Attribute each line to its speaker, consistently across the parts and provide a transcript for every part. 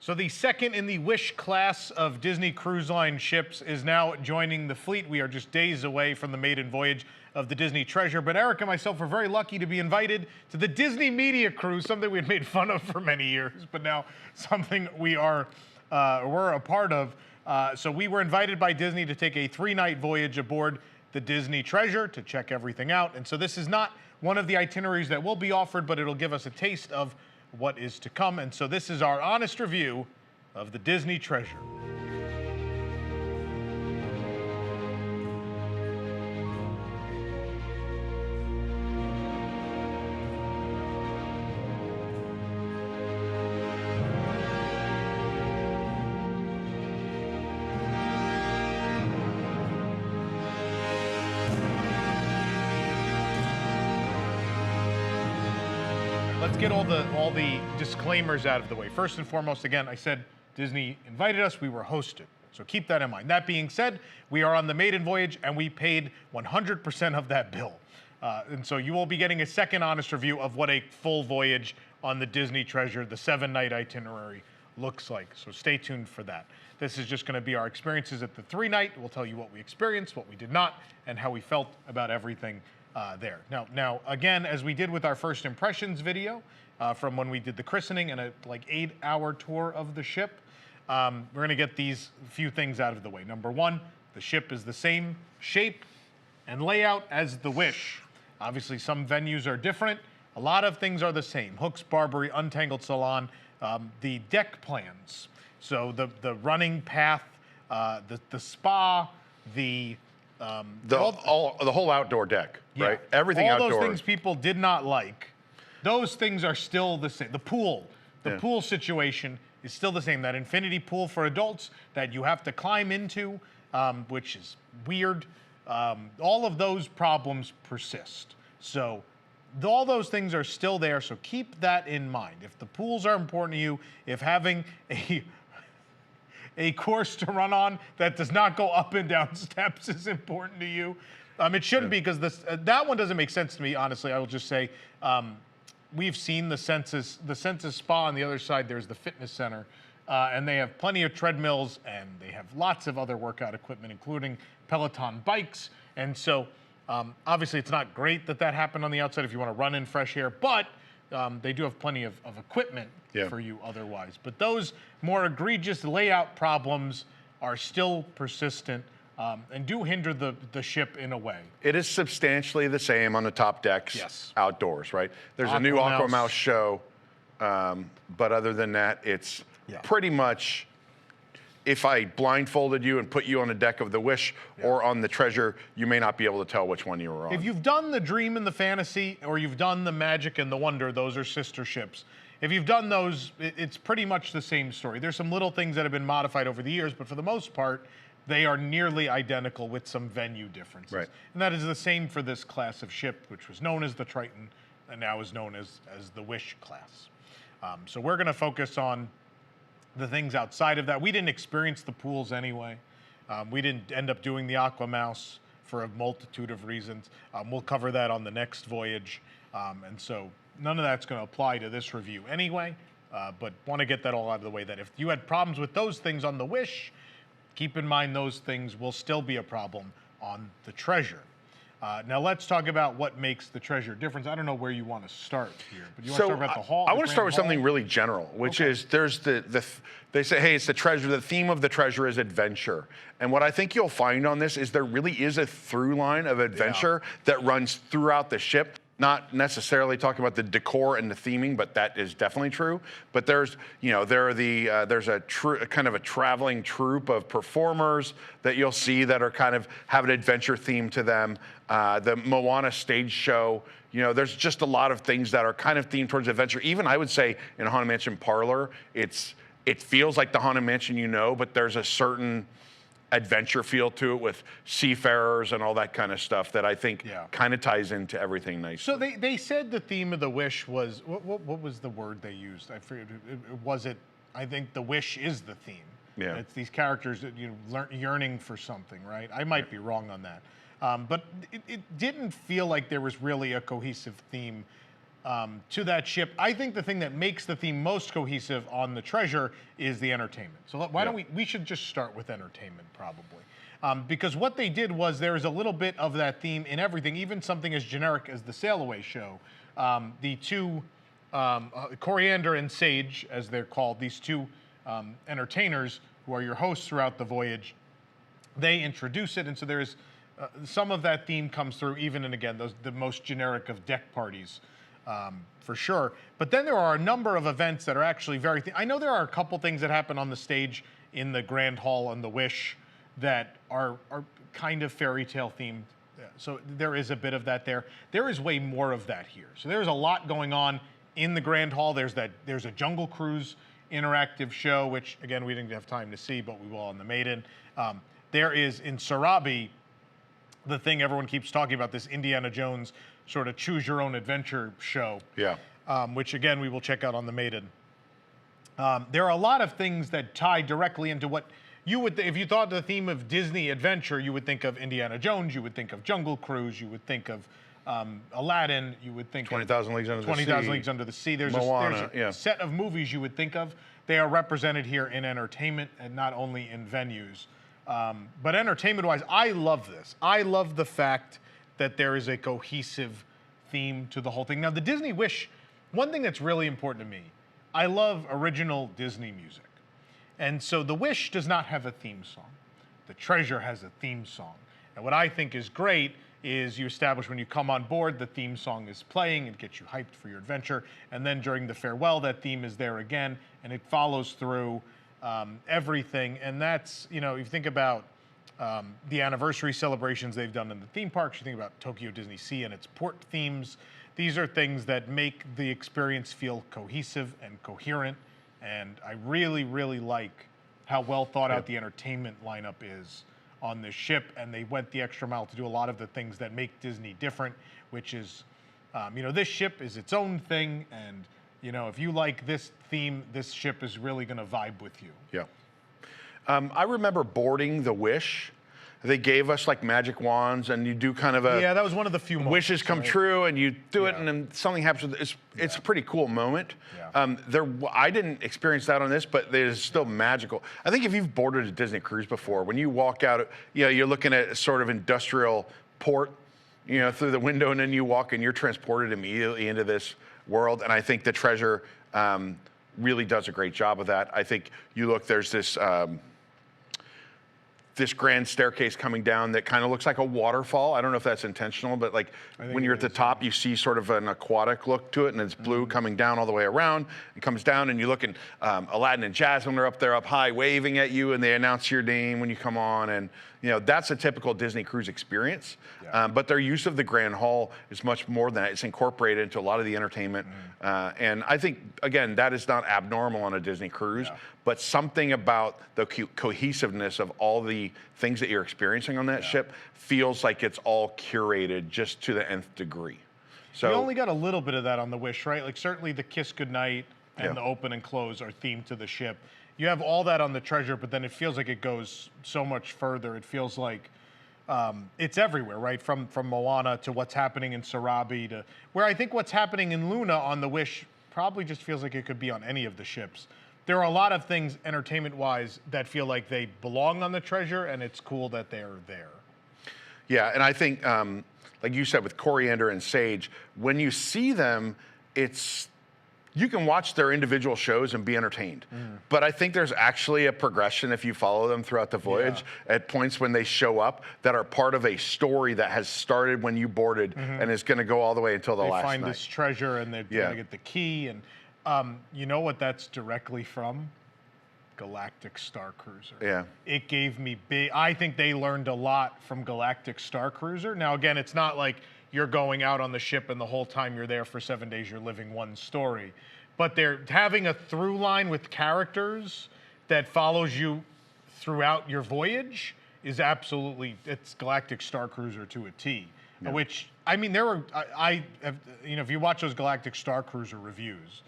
Speaker 1: So the second in the Wish class of Disney Cruise Line ships is now joining the fleet. We are just days away from the maiden voyage of the Disney Treasure, but Eric and myself are very lucky to be invited to the Disney Media Cruise, something we had made fun of for many years, but now something we're a part of. So we were invited by Disney to take a 3-night voyage aboard the Disney Treasure to check everything out. And so this is not one of the itineraries that will be offered, but it'll give us a taste of what is to come. And so this is our honest review of the Disney Treasure. Let's get all the disclaimers out of the way. First and foremost, again, I said Disney invited us, we were hosted. So keep that in mind. That being said, we are on the maiden voyage and we paid 100% of that bill. And so you will be getting a second honest review of what a full voyage on the Disney Treasure, the 7-night itinerary, looks like. So stay tuned for that. This is just going to be our experiences at the 3-night. We'll tell you what we experienced, what we did not, and how we felt about everything there. Now, again, as we did with our first impressions video from when we did the christening and a like 8-hour tour of the ship, we're going to get these few things out of the way. Number one, the ship is the same shape and layout as the Wish. Obviously, some venues are different. A lot of things are the same. Hooks, Barbary, Untangled Salon, the deck plans. So the running path, the spa, the
Speaker 2: whole outdoor deck,
Speaker 1: yeah,
Speaker 2: right? Everything outdoors.
Speaker 1: All those things people did not like, those things are still the same. The pool situation is still the same. That infinity pool for adults that you have to climb into, which is weird. All of those problems persist. So all those things are still there, so keep that in mind. If the pools are important to you, if having a course to run on that does not go up and down steps is important to you, it shouldn't be, because that one doesn't make sense to me, honestly. I will just say, we've seen the Census Spa on the other side. There's the fitness center, and they have plenty of treadmills, and they have lots of other workout equipment, including Peloton bikes. And so, obviously, it's not great that happened on the outside if you want to run in fresh air, but they do have plenty of equipment for you otherwise. But those more egregious layout problems are still persistent and do hinder the ship in a way.
Speaker 2: It is substantially the same on the top decks outdoors, right? There's a new Aquamouse show, but other than that, it's pretty much, if I blindfolded you and put you on the deck of the Wish or on the Treasure, you may not be able to tell which one you were on.
Speaker 1: If you've done the Dream and the Fantasy, or you've done the Magic and the Wonder, those are sister ships. If you've done those, it's pretty much the same story. There's some little things that have been modified over the years, but for the most part, they are nearly identical with some venue differences.
Speaker 2: Right.
Speaker 1: And that is the same for this class of ship, which was known as the Triton and now is known as the Wish class. So we're going to focus on the things outside of that. We didn't experience the pools anyway. We didn't end up doing the Aquamouse for a multitude of reasons. We'll cover that on the next voyage. And so none of that's going to apply to this review anyway, but want to get that all out of the way, that if you had problems with those things on the Wish, keep in mind those things will still be a problem on the Treasure. Now let's talk about what makes the Treasure different. I don't know where you want to start here, but you want to start about the hall?
Speaker 2: I want to start with something really general, which is there's they say, hey, it's the Treasure. The theme of the Treasure is adventure. And what I think you'll find on this is there really is a through line of adventure that runs throughout the ship. Not necessarily talking about the decor and the theming, but that is definitely true. But there's, there's a kind of a traveling troupe of performers that you'll see that are kind of have an adventure theme to them. The Moana stage show, there's just a lot of things that are kind of themed towards adventure. Even I would say in Haunted Mansion Parlor, it feels like the Haunted Mansion, but there's a certain adventure feel to it with seafarers and all that kind of stuff that I think kind of ties into everything nicely.
Speaker 1: So they said the theme of the Wish was, what was the word they used? I forget. I think the Wish is the theme.
Speaker 2: Yeah.
Speaker 1: It's these characters that yearning for something, right? I might be wrong on that. But it didn't feel like there was really a cohesive theme to that ship. I think the thing that makes the theme most cohesive on the Treasure is the entertainment. So why don't we should just start with entertainment probably. Because what they did was there's a little bit of that theme in everything, even something as generic as the Sail Away show. The two, Coriander and Sage, as they're called, these two entertainers who are your hosts throughout the voyage, they introduce it, and so there's some of that theme comes through, even and again, the most generic of deck parties, for sure. But then there are a number of events that are actually very. I know there are a couple things that happen on the stage in the Grand Hall and the Wish that are kind of fairy tale themed. So there is a bit of that there. There is way more of that here. So there's a lot going on in the Grand Hall. There's a Jungle Cruise interactive show, which again we didn't have time to see, but we will on the Maiden. There is in Sarabi the thing everyone keeps talking about, this Indiana Jones sort of choose your own adventure show.
Speaker 2: Yeah.
Speaker 1: Which again we will check out on the Maiden. There are a lot of things that tie directly into what you would, if you thought the theme of Disney adventure, you would think of Indiana Jones, you would think of Jungle Cruise, you would think of Aladdin, you would think
Speaker 2: 20,000 Leagues Under the Sea.
Speaker 1: 20,000 Leagues Under the Sea. There's
Speaker 2: Moana,
Speaker 1: a set of movies you would think of. They are represented here in entertainment and not only in venues. But entertainment-wise, I love this. I love the fact that there is a cohesive theme to the whole thing. Now, the Disney Wish, one thing that's really important to me, I love original Disney music. And so the Wish does not have a theme song. The Treasure has a theme song. And what I think is great is you establish when you come on board, the theme song is playing, it gets you hyped for your adventure. And then during the farewell, that theme is there again, and it follows through everything. And that's, you know, you think about the anniversary celebrations they've done in the theme parks, you think about Tokyo Disney Sea and its port themes. These are things that make the experience feel cohesive and coherent. And I really, really like how well thought out the entertainment lineup is on this ship. And they went the extra mile to do a lot of the things that make Disney different, which is, you know, this ship is its own thing. And, you know, if you like this theme, this ship is really going to vibe with you.
Speaker 2: Yeah. I remember boarding the Wish. They gave us like magic wands, and you do kind of a
Speaker 1: that was one of the few moments,
Speaker 2: wishes come true, and you do it, and then something happens. It's a pretty cool moment.
Speaker 1: Yeah.
Speaker 2: I didn't experience that on this, but it is still magical. I think if you've boarded a Disney cruise before, when you walk out, you know, you're looking at sort of industrial port, you know, through the window, and then you walk and you're transported immediately into this world. And I think the Treasure really does a great job of that. I think you look, there's this. This grand staircase coming down that kind of looks like a waterfall. I don't know if that's intentional, but like when you're at the top, you see sort of an aquatic look to it, and it's blue coming down all the way around. It comes down, and you look, and Aladdin and Jasmine are up there up high waving at you, and they announce your name when you come on. And, you know, that's a typical Disney cruise experience.
Speaker 1: Yeah.
Speaker 2: But their use of the Grand Hall is much more than that. It's incorporated into a lot of the entertainment. And I think, again, that is not abnormal on a Disney cruise.
Speaker 1: Yeah.
Speaker 2: But something about the cohesiveness of all the things that you're experiencing on that ship feels like it's all curated just to the nth degree. So
Speaker 1: we only got a little bit of that on the Wish, right? Like certainly the Kiss Goodnight and the open and close are themed to the ship. You have all that on the Treasure, but then it feels like it goes so much further. It feels like it's everywhere, right? From Moana to what's happening in Sarabi to where I think what's happening in Luna on the Wish probably just feels like it could be on any of the ships. There are a lot of things entertainment-wise that feel like they belong on the Treasure, and it's cool that they're there.
Speaker 2: Yeah, and I think, like you said, with Coriander and Sage, when you see them, you can watch their individual shows and be entertained. But I think there's actually a progression if you follow them throughout the voyage at points when they show up that are part of a story that has started when you boarded and is going to go all the way until the last night.
Speaker 1: They find this treasure, and they're going to get the key, and you know what that's directly from? Galactic Star Cruiser.
Speaker 2: Yeah.
Speaker 1: It gave me I think they learned a lot from Galactic Star Cruiser. Now, again, it's not like you're going out on the ship and the whole time you're there for 7 days, you're living one story. But they're having a through line with characters that follows you throughout your voyage is absolutely, it's Galactic Star Cruiser to a T. Yeah. Which, I mean, there were, you know, if you watch those Galactic Star Cruiser reviews,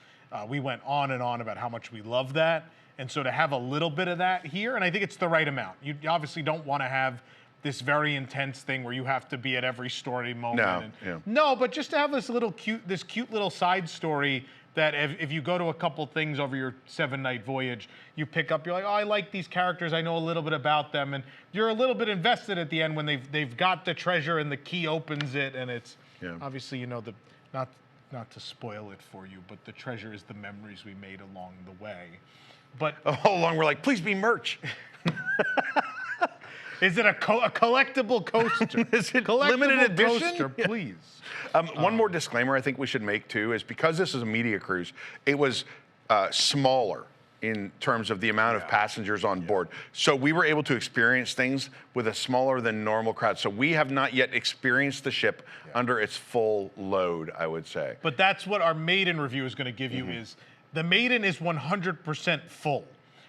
Speaker 1: we went on and on about how much we love that. And so to have a little bit of that here, and I think it's the right amount. You obviously don't want to have this very intense thing where you have to be at every story moment.
Speaker 2: No,
Speaker 1: And,
Speaker 2: yeah.
Speaker 1: no, but just to have this cute little side story that if you go to a couple things over your 7-night voyage, you pick up, you're like, oh, I like these characters, I know a little bit about them, and you're a little bit invested at the end when they've got the treasure and the key opens it, and it's obviously, you know, not to spoil it for you, but the treasure is the memories we made along the way. But
Speaker 2: All along we're like, please be merch.
Speaker 1: is it a collectible coaster?
Speaker 2: Is it
Speaker 1: collectible
Speaker 2: limited edition?
Speaker 1: Coaster, please.
Speaker 2: One more disclaimer I think we should make too is because this is a media cruise, it was smaller in terms of the amount of passengers on board. So we were able to experience things with a smaller than normal crowd. So we have not yet experienced the ship under its full load, I would say.
Speaker 1: But that's what our maiden review is going to give you is the maiden is 100% full.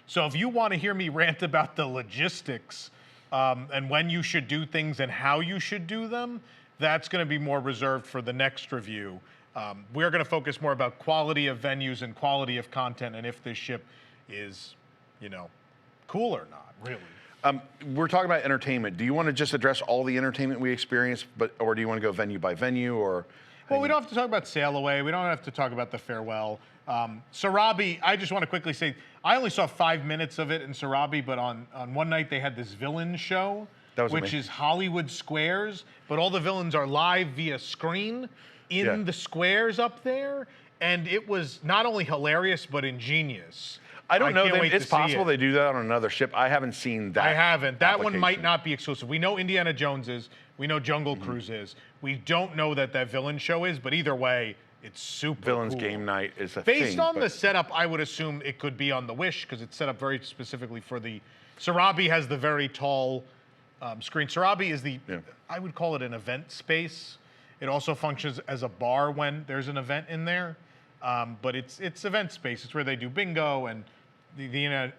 Speaker 1: So if you want to hear me rant about the logistics and when you should do things and how you should do them, that's going to be more reserved for the next review. We're going to focus more about quality of venues and quality of content and if this ship is, you know, cool or not, really.
Speaker 2: We're talking about entertainment. Do you want to just address all the entertainment we experienced, or do you want to go venue by venue, or?
Speaker 1: Well, we don't have to talk about Sail Away. We don't have to talk about the farewell. Sarabi, I just want to quickly say, I only saw 5 minutes of it in Sarabi, but on one night they had this villain show, which is Hollywood Squares, but all the villains are live via screen in the squares up there, and it was not only hilarious, but ingenious.
Speaker 2: I don't know. It's
Speaker 1: see
Speaker 2: possible
Speaker 1: it.
Speaker 2: they do that on another ship. I haven't seen that.
Speaker 1: I haven't. That one might
Speaker 2: application.
Speaker 1: not be exclusive. We know Indiana Jones is. We know Jungle Cruise is. We don't know that villain show is. But either way, it's super
Speaker 2: Villains
Speaker 1: cool.
Speaker 2: Game Night is a
Speaker 1: Based
Speaker 2: thing,
Speaker 1: on
Speaker 2: but-
Speaker 1: the setup, I would assume it could be on the Wish because it's set up very specifically for the. Sarabi has the very tall screen. Sarabi is I would call it an event space. It also functions as a bar when there's an event in there. But it's event space. It's where they do bingo and the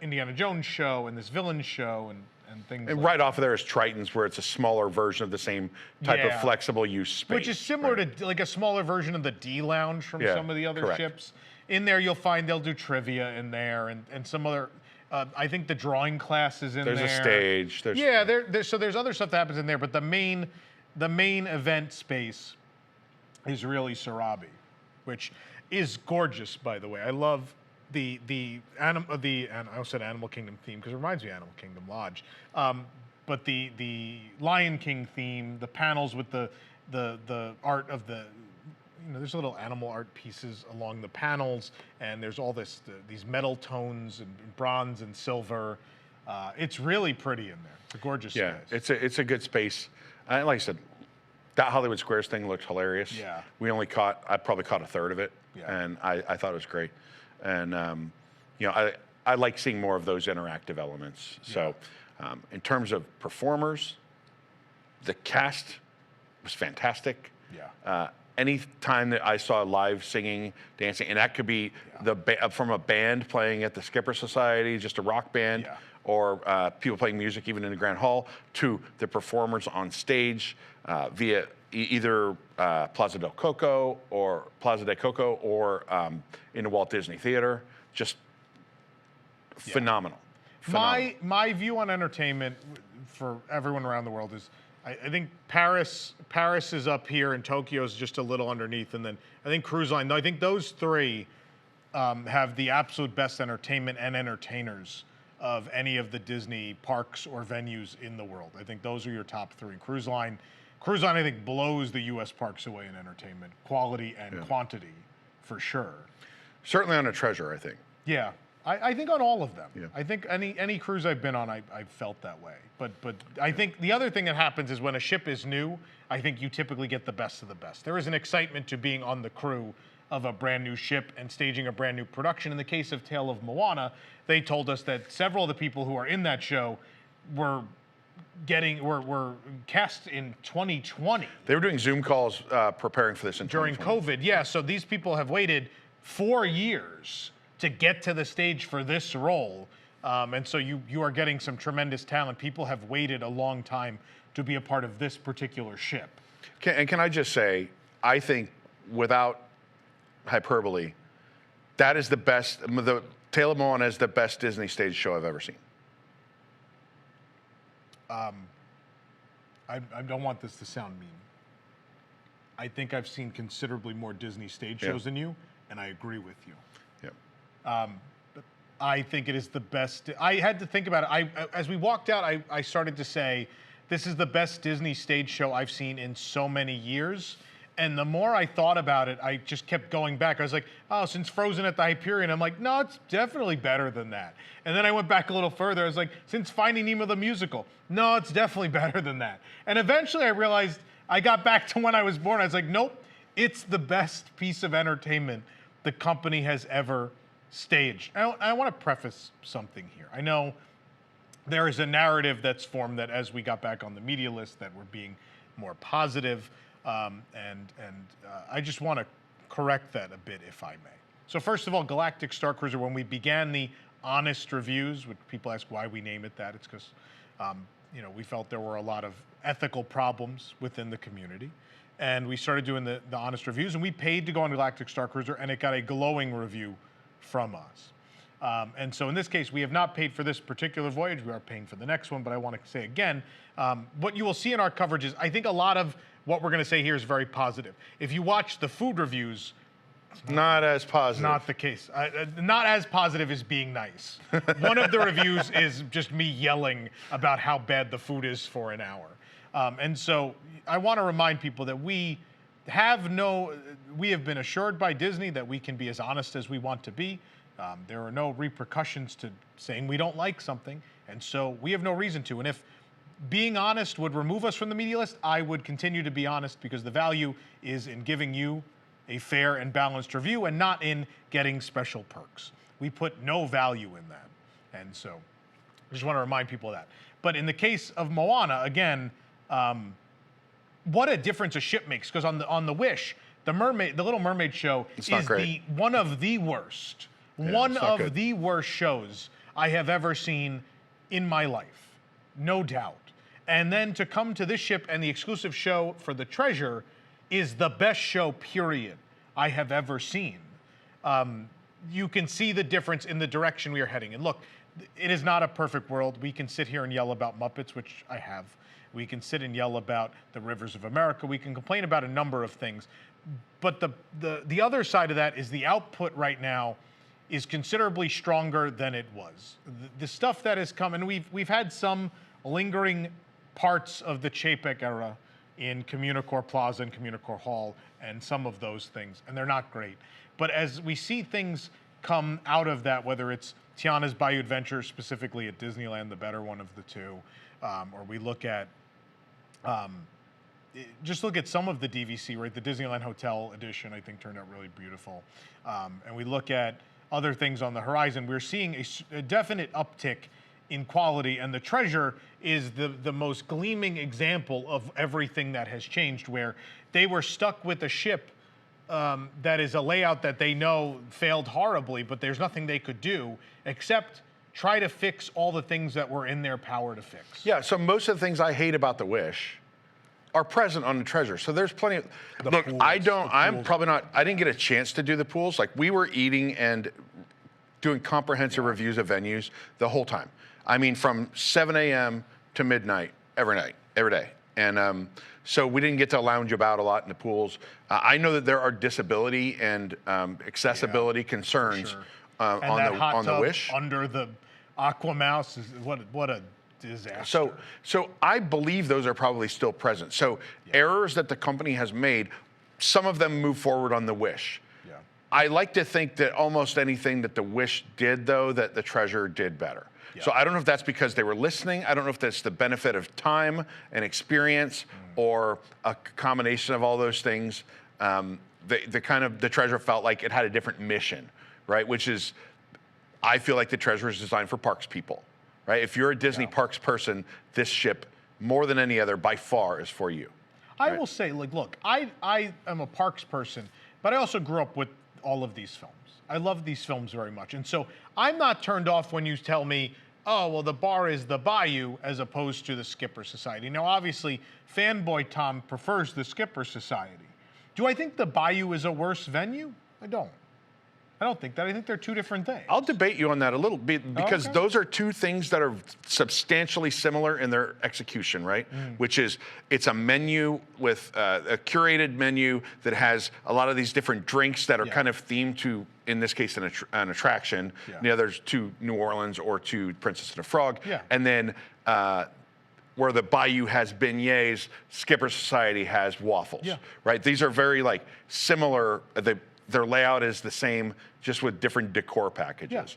Speaker 1: Indiana Jones show and this villain show and things.
Speaker 2: And
Speaker 1: like
Speaker 2: right off of there is Triton's, where it's a smaller version of the same type of flexible use space.
Speaker 1: which is similar to like a smaller version of the D Lounge from some of the other ships. In there, you'll find they'll do trivia in there and some other. I think the drawing class is in there.
Speaker 2: There's a stage.
Speaker 1: So there's other stuff that happens in there, but the main event space is really Sarabi, which is gorgeous, by the way. I love I almost said Animal Kingdom theme because it reminds me of Animal Kingdom Lodge. But the Lion King theme, the panels with the art of the, you know, there's little animal art pieces along the panels, and there's all these metal tones and bronze and silver. It's really pretty in there. It's a gorgeous space.
Speaker 2: It's a good space. And like I said, that Hollywood Squares thing looked hilarious.
Speaker 1: Yeah.
Speaker 2: I probably caught a third of it, and I thought it was great. And you know, I like seeing more of those interactive elements. So, in terms of performers, the cast was fantastic.
Speaker 1: Yeah.
Speaker 2: Any time that I saw live singing, dancing, and that could be from a band playing at the Skipper Society, just a rock band, or people playing music even in the Grand Hall, to the performers on stage via either Plaza del Coco or in the Walt Disney Theater. Just phenomenal.
Speaker 1: My view on entertainment for everyone around the world is I think Paris is up here and Tokyo is just a little underneath, and then I think Cruise Line. I think those three have the absolute best entertainment and entertainers of any of the Disney parks or venues in the world. I think those are your top three. Cruise Line, I think, blows the U.S. parks away in entertainment, quality and quantity, for sure.
Speaker 2: Certainly on a Treasure, I think.
Speaker 1: Yeah, I think on all of them.
Speaker 2: Yeah.
Speaker 1: I think any cruise I've been on, I've felt that way. But I think the other thing that happens is when a ship is new, I think you typically get the best of the best. There is an excitement to being on the crew of a brand new ship and staging a brand new production. In the case of Tale of Moana, they told us that several of the people who are in that show were cast in 2020.
Speaker 2: They were doing Zoom calls preparing for this in
Speaker 1: during
Speaker 2: 2020.
Speaker 1: COVID. Yeah, so these people have waited 4 years to get to the stage for this role. And so you are getting some tremendous talent. People have waited a long time to be a part of this particular ship.
Speaker 2: Can I just say, I think without hyperbole, that is the best, the Tale of Moana is the best Disney stage show I've ever seen.
Speaker 1: I don't want this to sound mean. I think I've seen considerably more Disney stage shows than you, and I agree with you.
Speaker 2: Yep.
Speaker 1: I think it is the best. I had to think about it. As we walked out, I started to say, this is the best Disney stage show I've seen in so many years. And the more I thought about it, I just kept going back. I was like, oh, since Frozen at the Hyperion, I'm like, no, it's definitely better than that. And then I went back a little further. I was like, since Finding Nemo the musical, no, it's definitely better than that. And eventually I realized, I got back to when I was born. I was like, nope, it's the best piece of entertainment the company has ever staged. I want to preface something here. I know there is a narrative that's formed that as we got back on the media list that we're being more positive, and I just want to correct that a bit, if I may. So first of all, Galactic Star Cruiser, when we began the honest reviews, which people ask why we name it that, it's because we felt there were a lot of ethical problems within the community. And we started doing the honest reviews, and we paid to go on Galactic Star Cruiser, and it got a glowing review from us. And so in this case, we have not paid for this particular voyage. We are paying for the next one, but I want to say again, what you will see in our coverage is, I think a lot of what we're going to say here is very positive. If you watch the food reviews,
Speaker 2: not as positive.
Speaker 1: Not the case. Not as positive as being nice. One of the reviews is just me yelling about how bad the food is for an hour. And so I want to remind people that we have been assured by Disney that we can be as honest as we want to be. There are no repercussions to saying we don't like something, and so we have no reason to. And if being honest would remove us from the media list, I would continue to be honest, because the value is in giving you a fair and balanced review and not in getting special perks. We put no value in that. And so I just want to remind people of that. But in the case of Moana, again, what a difference a ship makes. Because on the Wish, the Little Mermaid show is one of the worst. One of the worst shows I have ever seen in my life. No doubt. And then to come to this ship, and the exclusive show for the Treasure is the best show, period, I have ever seen. You can see the difference in the direction we are heading. And look, it is not a perfect world. We can sit here and yell about Muppets, which I have. We can sit and yell about the Rivers of America. We can complain about a number of things. But the other side of that is the output right now is considerably stronger than it was. The stuff that has come, and we've had some lingering parts of the Chapek era in Communicore Plaza and Communicore Hall and some of those things, and they're not great. But as we see things come out of that, whether it's Tiana's Bayou Adventure, specifically at Disneyland, the better one of the two, or we look at, just look at some of the DVC, right? The Disneyland Hotel edition, I think, turned out really beautiful. And we look at other things on the horizon. We're seeing a definite uptick in quality, and the Treasure is the most gleaming example of everything that has changed, where they were stuck with a ship that is a layout that they know failed horribly, but there's nothing they could do except try to fix all the things that were in their power to fix.
Speaker 2: Yeah, so most of the things I hate about the Wish are present on the Treasure. So there's plenty of, look, pools, I didn't get a chance to do the pools. Like, we were eating and doing comprehensive reviews of venues the whole time. I mean, from 7 a.m. to midnight, every day. And so we didn't get to lounge about a lot in the pools. I know that there are disability and accessibility concerns on the Wish.
Speaker 1: Under the Aquamouse is what a disaster.
Speaker 2: So I believe those are probably still present. So errors that the company has made, some of them move forward on the Wish. Yeah. I like to think that almost anything that the Wish did, though, that the Treasure did better. Yeah. So I don't know if that's because they were listening. I don't know if that's the benefit of time and experience or a combination of all those things. The Treasure felt like it had a different mission, right? Which is, I feel like the Treasure is designed for parks people, right? If you're a Disney parks person, this ship, more than any other, by far, is for you.
Speaker 1: I will say, like, look, I am a parks person, but I also grew up with all of these films. I love these films very much. And so I'm not turned off when you tell me, oh, well, the bar is the Bayou as opposed to the Skipper Society. Now, obviously, fanboy Tom prefers the Skipper Society. Do I think the Bayou is a worse venue? I don't. I don't think that. I think they're two different things.
Speaker 2: I'll debate you on that a little bit because
Speaker 1: Okay.
Speaker 2: those are two things that are substantially similar in their execution, right? Which is it's a menu with a curated menu that has a lot of these different drinks that are kind of themed to, in this case, an attraction.
Speaker 1: Yeah.
Speaker 2: The others to New Orleans or to Princess and the Frog.
Speaker 1: Yeah.
Speaker 2: And then where the Bayou has beignets, Skipper Society has waffles,
Speaker 1: Yeah.
Speaker 2: right? These are very like similar. Their layout is the same, just with different decor packages.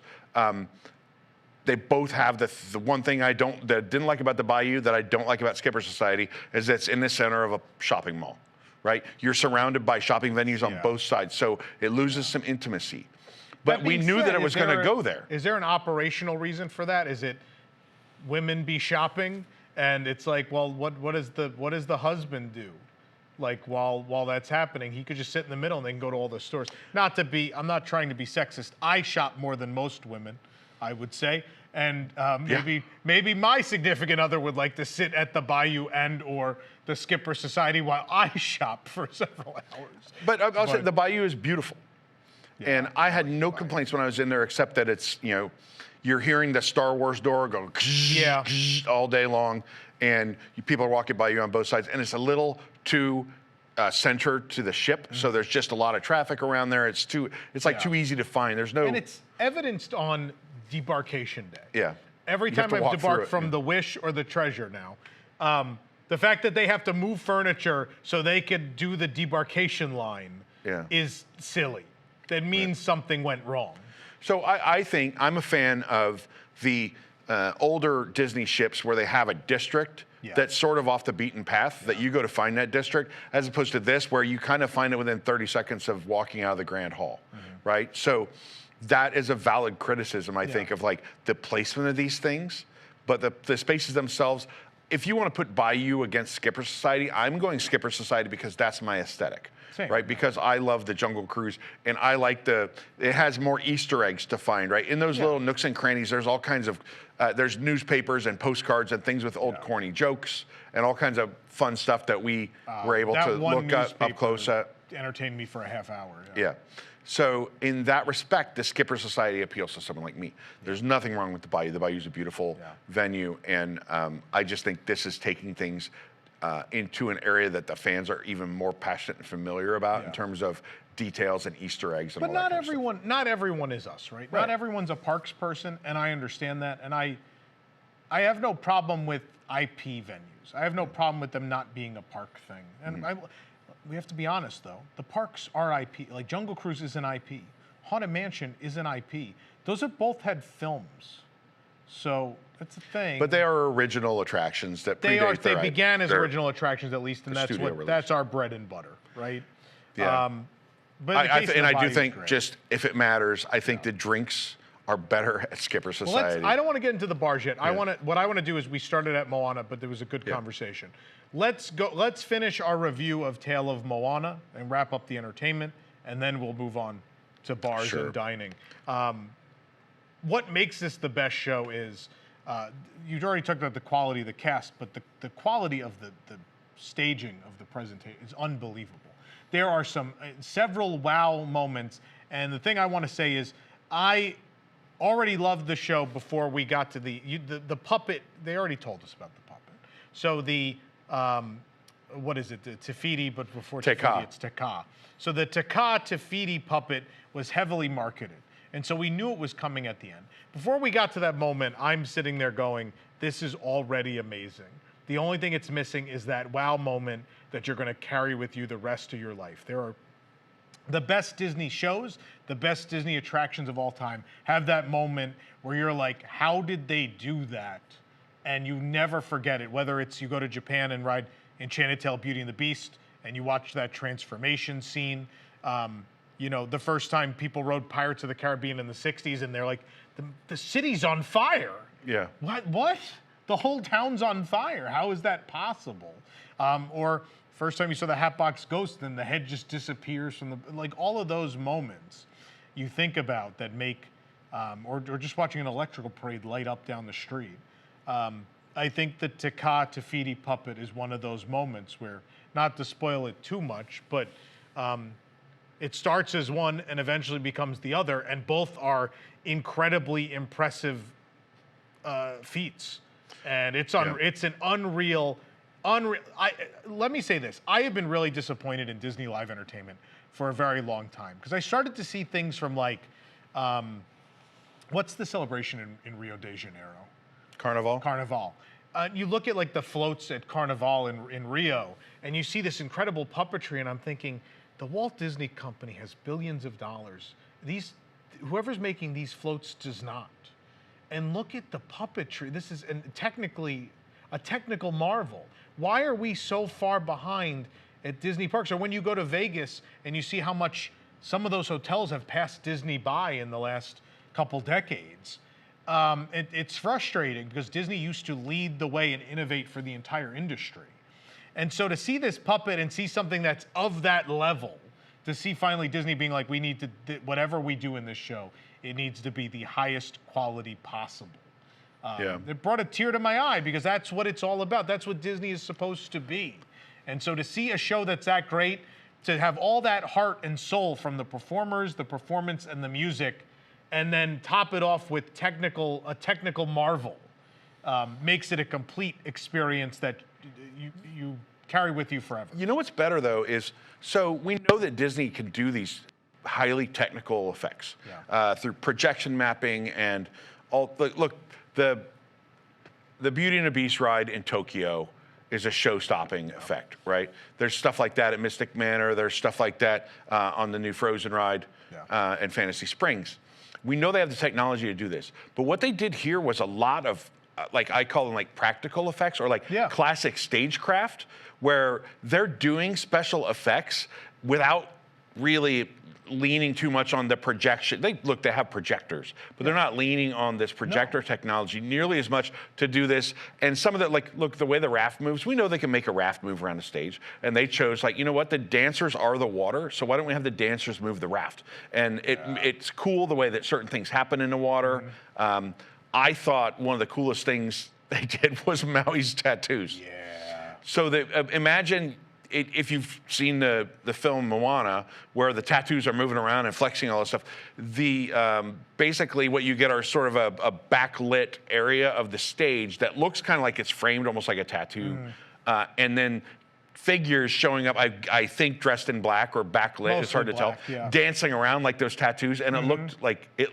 Speaker 2: They both have the one thing that didn't like about the Bayou that I don't like about Skipper Society is it's in the center of a shopping mall, right? You're surrounded by shopping venues on both sides, so it loses some intimacy. But
Speaker 1: That
Speaker 2: we
Speaker 1: being
Speaker 2: knew
Speaker 1: said,
Speaker 2: that it was going to go there.
Speaker 1: Is there an operational reason for that? Is it women be shopping, and it's like, well, what does the husband do? Like while that's happening, he could just sit in the middle and they can go to all the stores. I'm not trying to be sexist. I shop more than most women, I would say, and maybe my significant other would like to sit at the Bayou and or the Skipper Society while I shop for several hours.
Speaker 2: But I'll say the Bayou is beautiful, and I had no complaints when I was in there, except that it's you're hearing the Star Wars door go all day long, and people are walking by you on both sides, and it's a little too centered to the ship, so there's just a lot of traffic around there. It's too easy to find. There's no,
Speaker 1: and it's evidenced on debarkation day.
Speaker 2: Yeah.
Speaker 1: Every
Speaker 2: You have
Speaker 1: time
Speaker 2: to
Speaker 1: I've
Speaker 2: walk through
Speaker 1: debarked
Speaker 2: it,
Speaker 1: from the Wish or the Treasure now, the fact that they have to move furniture so they could do the debarkation line is silly. That means something went wrong.
Speaker 2: So I think I'm a fan of the older Disney ships where they have a district that's sort of off the beaten path that you go to find that district, as opposed to this where you kind of find it within 30 seconds of walking out of the Grand Hall, right? So that is a valid criticism, I think, of like the placement of these things, but the spaces themselves. If you want to put Bayou against Skipper Society, I'm going Skipper Society because that's my aesthetic.
Speaker 1: Same.
Speaker 2: Right, because I love the Jungle Cruise, and I like it has more Easter eggs to find, right? In those little nooks and crannies, there's all kinds of, there's newspapers and postcards and things with old corny jokes and all kinds of fun stuff that we were able to look up close at.
Speaker 1: Entertained me for a half hour.
Speaker 2: Yeah. So in that respect, the Skipper Society appeals to someone like me. There's nothing wrong with the Bayou. The Bayou's a beautiful venue, and I just think this is taking things into an area that the fans are even more passionate and familiar about in terms of details and Easter eggs and all that kind of stuff.
Speaker 1: Not everyone is us, right? Not everyone's a parks person, and I understand that. And I have no problem with IP venues. I have no problem with them not being a park thing. And we have to be honest, though. The parks are IP. Like Jungle Cruise is an IP. Haunted Mansion is an IP. Those have both had films. So that's the thing.
Speaker 2: But they are original attractions that predate
Speaker 1: They began as original attractions, at least, and that's our bread and butter, right?
Speaker 2: Yeah.
Speaker 1: But
Speaker 2: I do think, just if it matters, I think the drinks are better at Skipper Society.
Speaker 1: I don't want to get into the bars yet. What I want to do is we started at Moana, but there was a good conversation. Let's finish our review of Tale of Moana and wrap up the entertainment, and then we'll move on to bars and dining. What makes this the best show is, you've already talked about the quality of the cast, but the quality of the staging of the presentation is unbelievable. There are several wow moments, and the thing I want to say is I already loved the show before we got to the puppet. They already told us about the puppet. So the what is it? The Tafiti, but before Tafiti, it's Taka. So the Taka Tafiti puppet was heavily marketed. And so we knew it was coming at the end. Before we got to that moment, I'm sitting there going, this is already amazing. The only thing it's missing is that wow moment that you're going to carry with you the rest of your life. There are the best Disney shows, the best Disney attractions of all time have that moment where you're like, how did they do that? And you never forget it, whether it's you go to Japan and ride Enchanted Tale, Beauty and the Beast, and you watch that transformation scene. The first time people rode Pirates of the Caribbean in the 60s, and they're like, the city's on fire.
Speaker 2: Yeah.
Speaker 1: What? The whole town's on fire. How is that possible? Or first time you saw the Hatbox Ghost, and the head just disappears from all of those moments you think about that make, or just watching an electrical parade light up down the street. I think the Taka Tafiti puppet is one of those moments where, not to spoil it too much, but It starts as one and eventually becomes the other, and both are incredibly impressive feats. And it's an unreal. Let me say this: I have been really disappointed in Disney Live Entertainment for a very long time because I started to see things from like, what's the celebration in Rio de Janeiro?
Speaker 2: Carnival.
Speaker 1: Carnival. You look at like the floats at Carnival in Rio, and you see this incredible puppetry, and I'm thinking, the Walt Disney Company has billions of dollars. Whoever's making these floats does not. And look at the puppetry. This is technically a technical marvel. Why are we so far behind at Disney parks? Or when you go to Vegas and you see how much some of those hotels have passed Disney by in the last couple decades, it's frustrating because Disney used to lead the way and innovate for the entire industry. And so to see this puppet and see something that's of that level, to see finally Disney being like, we need to, whatever we do in this show, it needs to be the highest quality possible. It brought a tear to my eye because that's what it's all about. That's what Disney is supposed to be. And so to see a show that's that great, to have all that heart and soul from the performers, the performance, and the music, and then top it off with a technical marvel, makes it a complete experience that you carry with you forever.
Speaker 2: You know what's better though is, so we know that Disney can do these highly technical effects through projection mapping and all. Look, the Beauty and the Beast ride in Tokyo is a show-stopping effect, right? There's stuff like that at Mystic Manor. There's stuff like that on the new Frozen ride and Fantasy Springs. We know they have the technology to do this, but what they did here was a lot of like I call them like practical effects or like classic stagecraft, where they're doing special effects without really leaning too much on the projection. They have projectors, but they're not leaning on this projector technology nearly as much to do this. And some of the, like, look, the way the raft moves, we know they can make a raft move around the stage. And they chose, like, you know what, the dancers are the water, so why don't we have the dancers move the raft? And it's cool the way that certain things happen in the water. I thought one of the coolest things they did was Maui's tattoos. So imagine if you've seen the film Moana, where the tattoos are moving around and flexing all this stuff, basically what you get are sort of a backlit area of the stage that looks kind of like it's framed almost like a tattoo. And then figures showing up, I think dressed in black or backlit, it's hard to tell, dancing around like those tattoos, and it looked like the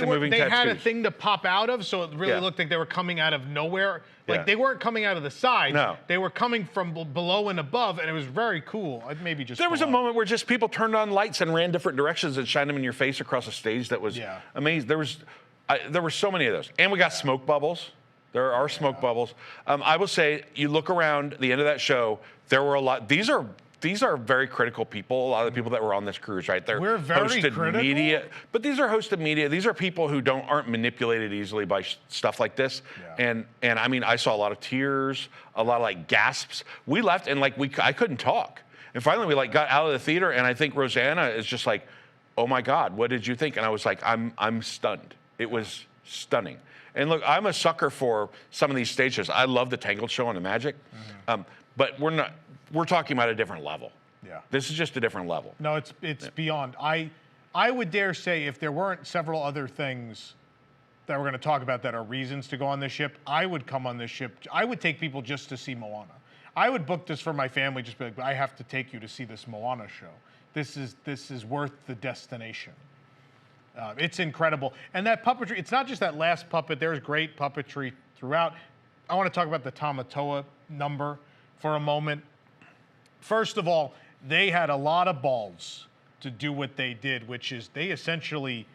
Speaker 2: moving tattoos.
Speaker 1: They had a thing to pop out of, so it really looked like they were coming out of nowhere. Like they weren't coming out of the side. No. They were coming from below and above, and it was very cool. Maybe just
Speaker 2: there was a moment where just people turned on lights and ran different directions and shined them in your face across a stage that was amazing. There were so many of those, and we got smoke bubbles. There are smoke bubbles. I will say, you look around the end of that show, there were a lot. These are very critical people. A lot of the people that were on this cruise, right?
Speaker 1: We're very
Speaker 2: hosted
Speaker 1: critical?
Speaker 2: media, but these are hosted media. These are people who aren't manipulated easily by stuff like this. And I mean, I saw a lot of tears, a lot of like gasps. We left and I couldn't talk. And finally we got out of the theater, and I think Rosanna is just like, "Oh my God, what did you think?" And I was like, I'm stunned. It was stunning. And look, I'm a sucker for some of these stage shows. I love the Tangled show and the Magic, but we're talking about a different level. This is just a different level.
Speaker 1: No, it's beyond. I would dare say if there weren't several other things that we're going to talk about that are reasons to go on this ship, I would come on this ship. I would take people just to see Moana. I would book this for my family, just be like, I have to take you to see this Moana show. This is worth the destination. It's incredible. And that puppetry, it's not just that last puppet. There's great puppetry throughout. I want to talk about the Tamatoa number for a moment. First of all, they had a lot of balls to do what they did, which is they essentially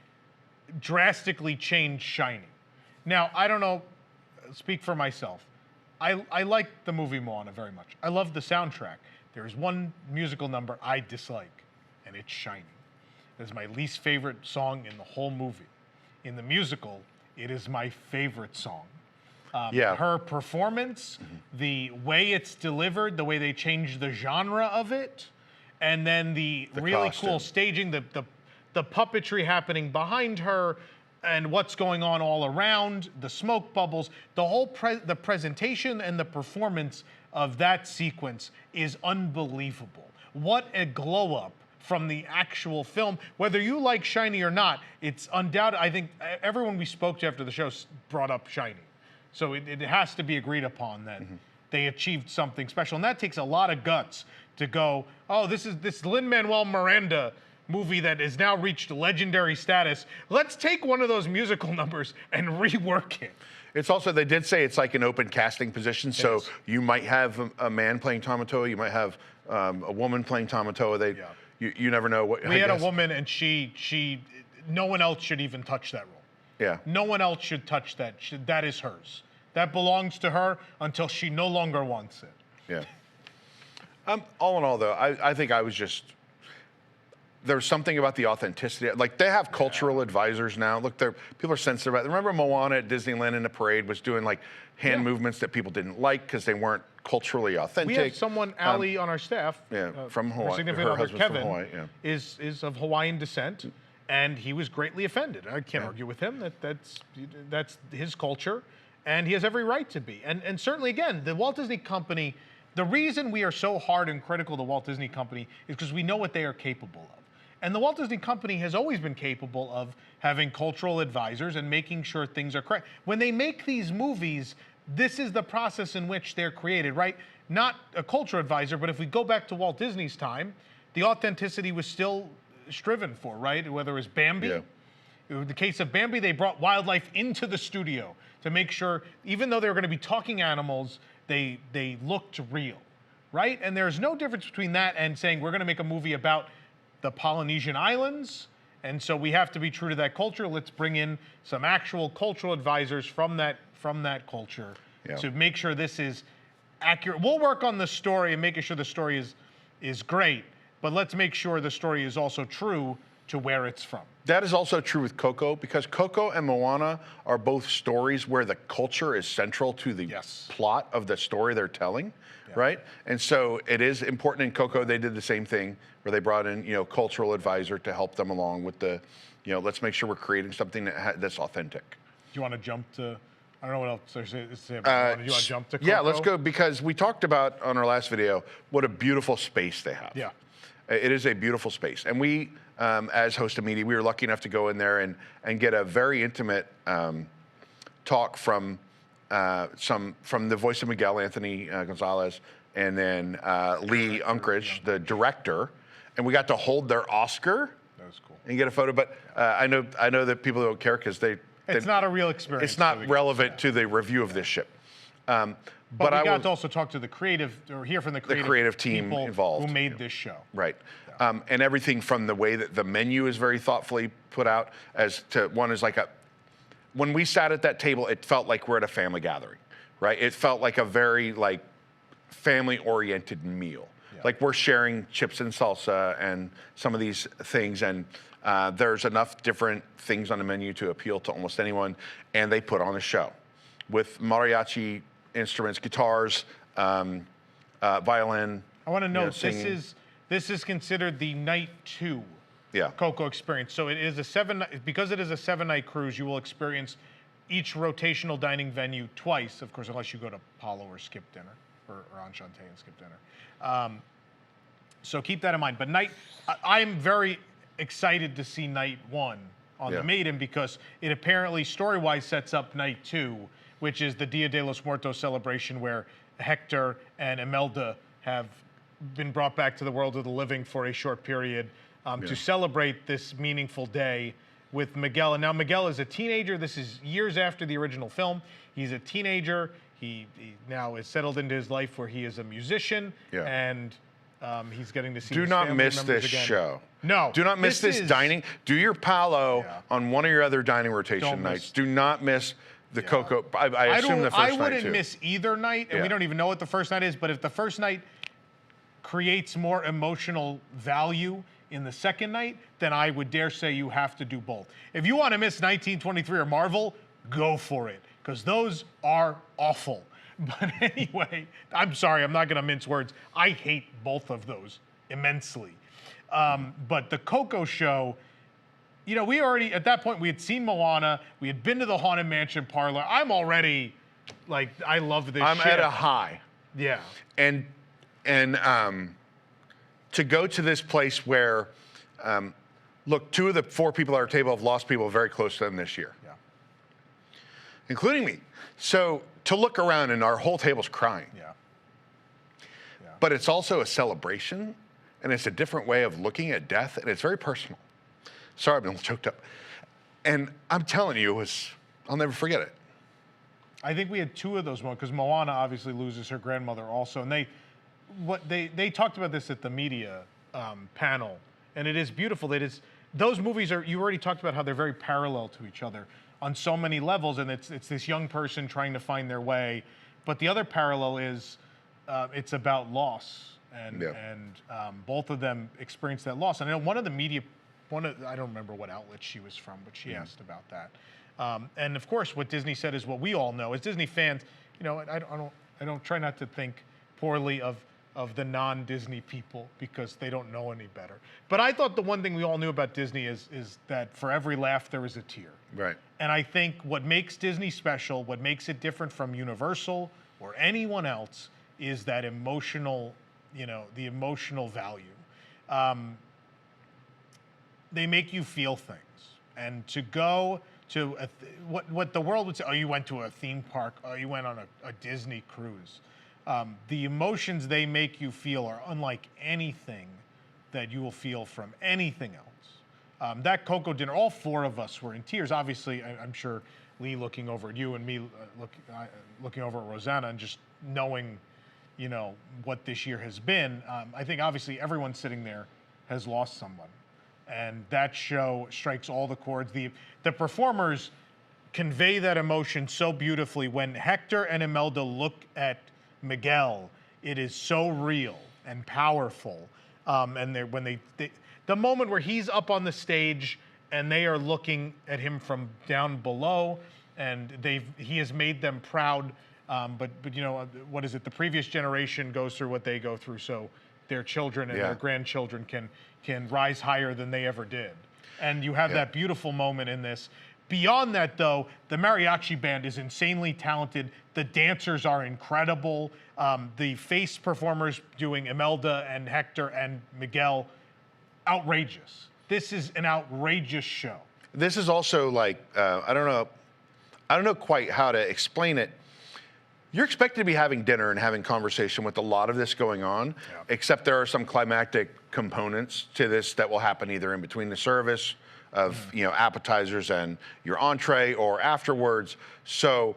Speaker 1: drastically changed Shining. Now, I don't know, speak for myself. I like the movie Moana very much. I love the soundtrack. There's one musical number I dislike, and it's Shining. It's my least favorite song in the whole movie. In the musical, it is my favorite song. Her performance, the way it's delivered, the way they changed the genre of it, and then the really cool staging, the puppetry happening behind her, and what's going on all around, the smoke bubbles, the whole the presentation and the performance of that sequence is unbelievable. What a glow up from the actual film. Whether you like Shiny or not, it's undoubted. I think everyone we spoke to after the show brought up Shiny. So it has to be agreed upon that they achieved something special. And that takes a lot of guts to go, oh, this is this Lin-Manuel Miranda movie that has now reached legendary status. Let's take one of those musical numbers and rework it.
Speaker 2: It's also, they did say it's like an open casting position, so you might have a man playing Tamatoa, you might have a woman playing Tamatoa. You never know what.
Speaker 1: We had a woman, and she no one else should even touch that role.
Speaker 2: Yeah.
Speaker 1: No one else should touch that. That is hers. That belongs to her until she no longer wants it.
Speaker 2: Yeah. All in all, though, I think I was just, there's something about the authenticity. Like, they have cultural advisors now. Look, people are sensitive about it. Remember Moana at Disneyland in the parade was doing like hand movements that people didn't like because they weren't culturally authentic.
Speaker 1: We have someone, Allie, on our staff.
Speaker 2: From Hawaii.
Speaker 1: Her significant other, Kevin,
Speaker 2: from Hawaii,
Speaker 1: is of Hawaiian descent, and he was greatly offended. I can't argue with him. That's his culture, and he has every right to be. And certainly, again, the Walt Disney Company, the reason we are so hard and critical of the Walt Disney Company is because we know what they are capable of. And the Walt Disney Company has always been capable of having cultural advisors and making sure things are correct. When they make these movies, this is the process in which they're created, right? Not a cultural advisor, but if we go back to Walt Disney's time, the authenticity was still striven for, right? Whether it was Bambi.
Speaker 2: Yeah.
Speaker 1: In the case of Bambi, they brought wildlife into the studio to make sure, even though they were going to be talking animals, they looked real, right? And there's no difference between that and saying we're going to make a movie about the Polynesian Islands, and so we have to be true to that culture. Let's bring in some actual cultural advisors from that culture to make sure this is accurate. We'll work on the story and making sure the story is great, but let's make sure the story is also true to where it's from.
Speaker 2: That is also true with Coco, because Coco and Moana are both stories where the culture is central to the plot of the story they're telling. Right? And so it is important. In Coco, they did the same thing where they brought in, cultural advisor to help them along with the, let's make sure we're creating something that's authentic.
Speaker 1: Do you want to jump to, I don't know what else to say about it. Do you want to jump to Coco?
Speaker 2: Yeah, let's go, because we talked about on our last video what a beautiful space they have.
Speaker 1: Yeah.
Speaker 2: It is a beautiful space. And we, as host of media, we were lucky enough to go in there and get a very intimate talk from the voice of Miguel, Anthony Gonzalez, and then Lee Unkrich, the director, and we got to hold their Oscar.
Speaker 1: That was cool.
Speaker 2: And get a photo, but I know that people don't care because
Speaker 1: it's not a real experience.
Speaker 2: It's not relevant to the review of this ship.
Speaker 1: But we got to also talk to the creative, or hear from the creative
Speaker 2: team
Speaker 1: people
Speaker 2: involved
Speaker 1: who made this show.
Speaker 2: Right. And everything from the way that the menu is very thoughtfully put out, as to one is like when we sat at that table, it felt like we're at a family gathering, right? It felt like a very family-oriented meal. Yeah. Like we're sharing chips and salsa and some of these things, and there's enough different things on the menu to appeal to almost anyone, and they put on a show with mariachi instruments, guitars, violin.
Speaker 1: I want to note this is considered the night 2 Coco experience. So it is because it is a 7-night cruise, you will experience each rotational dining venue twice, of course, unless you go to Palo or skip dinner, or Enchante and skip dinner. So keep that in mind. But I'm very excited to see night 1 on the Maiden, because it apparently story-wise sets up night 2, which is the Dia de los Muertos celebration, where Hector and Imelda have been brought back to the world of the living for a short period to celebrate this meaningful day with Miguel. And now Miguel is a teenager. This is years after the original film. He's a teenager. He now is settled into his life where he is a musician, and he's getting to see his family members again.
Speaker 2: Do not miss this show.
Speaker 1: No.
Speaker 2: Do not miss this dining. Do your Palo on one of your other dining rotation nights. Do not miss the Coco. I assume the first night,
Speaker 1: I wouldn't miss either night, and we don't even know what the first night is, but if the first night creates more emotional value in the second night, then I would dare say you have to do both. If you want to miss 1923 or Marvel, go for it, because those are awful. But anyway, I'm sorry, I'm not going to mince words. I hate both of those immensely. But the Coco show, we already, at that point, we had seen Moana. We had been to the Haunted Mansion parlor. I'm already, I love this shit.
Speaker 2: I'm at a high.
Speaker 1: Yeah.
Speaker 2: And to go to this place where, look, 2 of the 4 people at our table have lost people very close to them this year, including me. So to look around and our whole table's crying. But it's also a celebration, and it's a different way of looking at death, and it's very personal. Sorry, I've been choked up. And I'm telling you, I'll never forget it.
Speaker 1: I think we had 2 of those moments, because Moana obviously loses her grandmother also, and they talked about this at the media panel, and it is beautiful. Those movies you already talked about how they're very parallel to each other on so many levels, and it's this young person trying to find their way, but the other parallel is it's about loss, and both of them experience that loss. And I know one of the media, I don't remember what outlet she was from, but she asked about that. And of course, what Disney said is what we all know. As Disney fans, I don't try not to think poorly of the non-Disney people because they don't know any better. But I thought the one thing we all knew about Disney is that for every laugh there is a tear.
Speaker 2: Right.
Speaker 1: And I think what makes Disney special, what makes it different from Universal or anyone else, is that emotional, the emotional value. They make you feel things, and to go to what the world would say, oh, you went to a theme park, oh, you went on a Disney cruise. The emotions they make you feel are unlike anything that you will feel from anything else. That Coco dinner, all 4 of us were in tears. Obviously, I'm sure Lee looking over at you and me looking over at Rosanna and just knowing, what this year has been. I think obviously everyone sitting there has lost someone. And that show strikes all the chords. The performers convey that emotion so beautifully. When Hector and Imelda look at Miguel, it is so real and powerful. And the moment where he's up on the stage and they are looking at him from down below, and he has made them proud. But what is it? The previous generation goes through what they go through, so their children and their grandchildren can rise higher than they ever did. And you have that beautiful moment in this. Beyond that, though, the mariachi band is insanely talented. The dancers are incredible. The face performers doing Imelda and Hector and Miguel, outrageous. This is an outrageous show.
Speaker 2: This is also like, I don't know quite how to explain it. You're expected to be having dinner and having conversation with a lot of this going on, except there are some climactic components to this that will happen either in between the service of appetizers and your entree or afterwards. So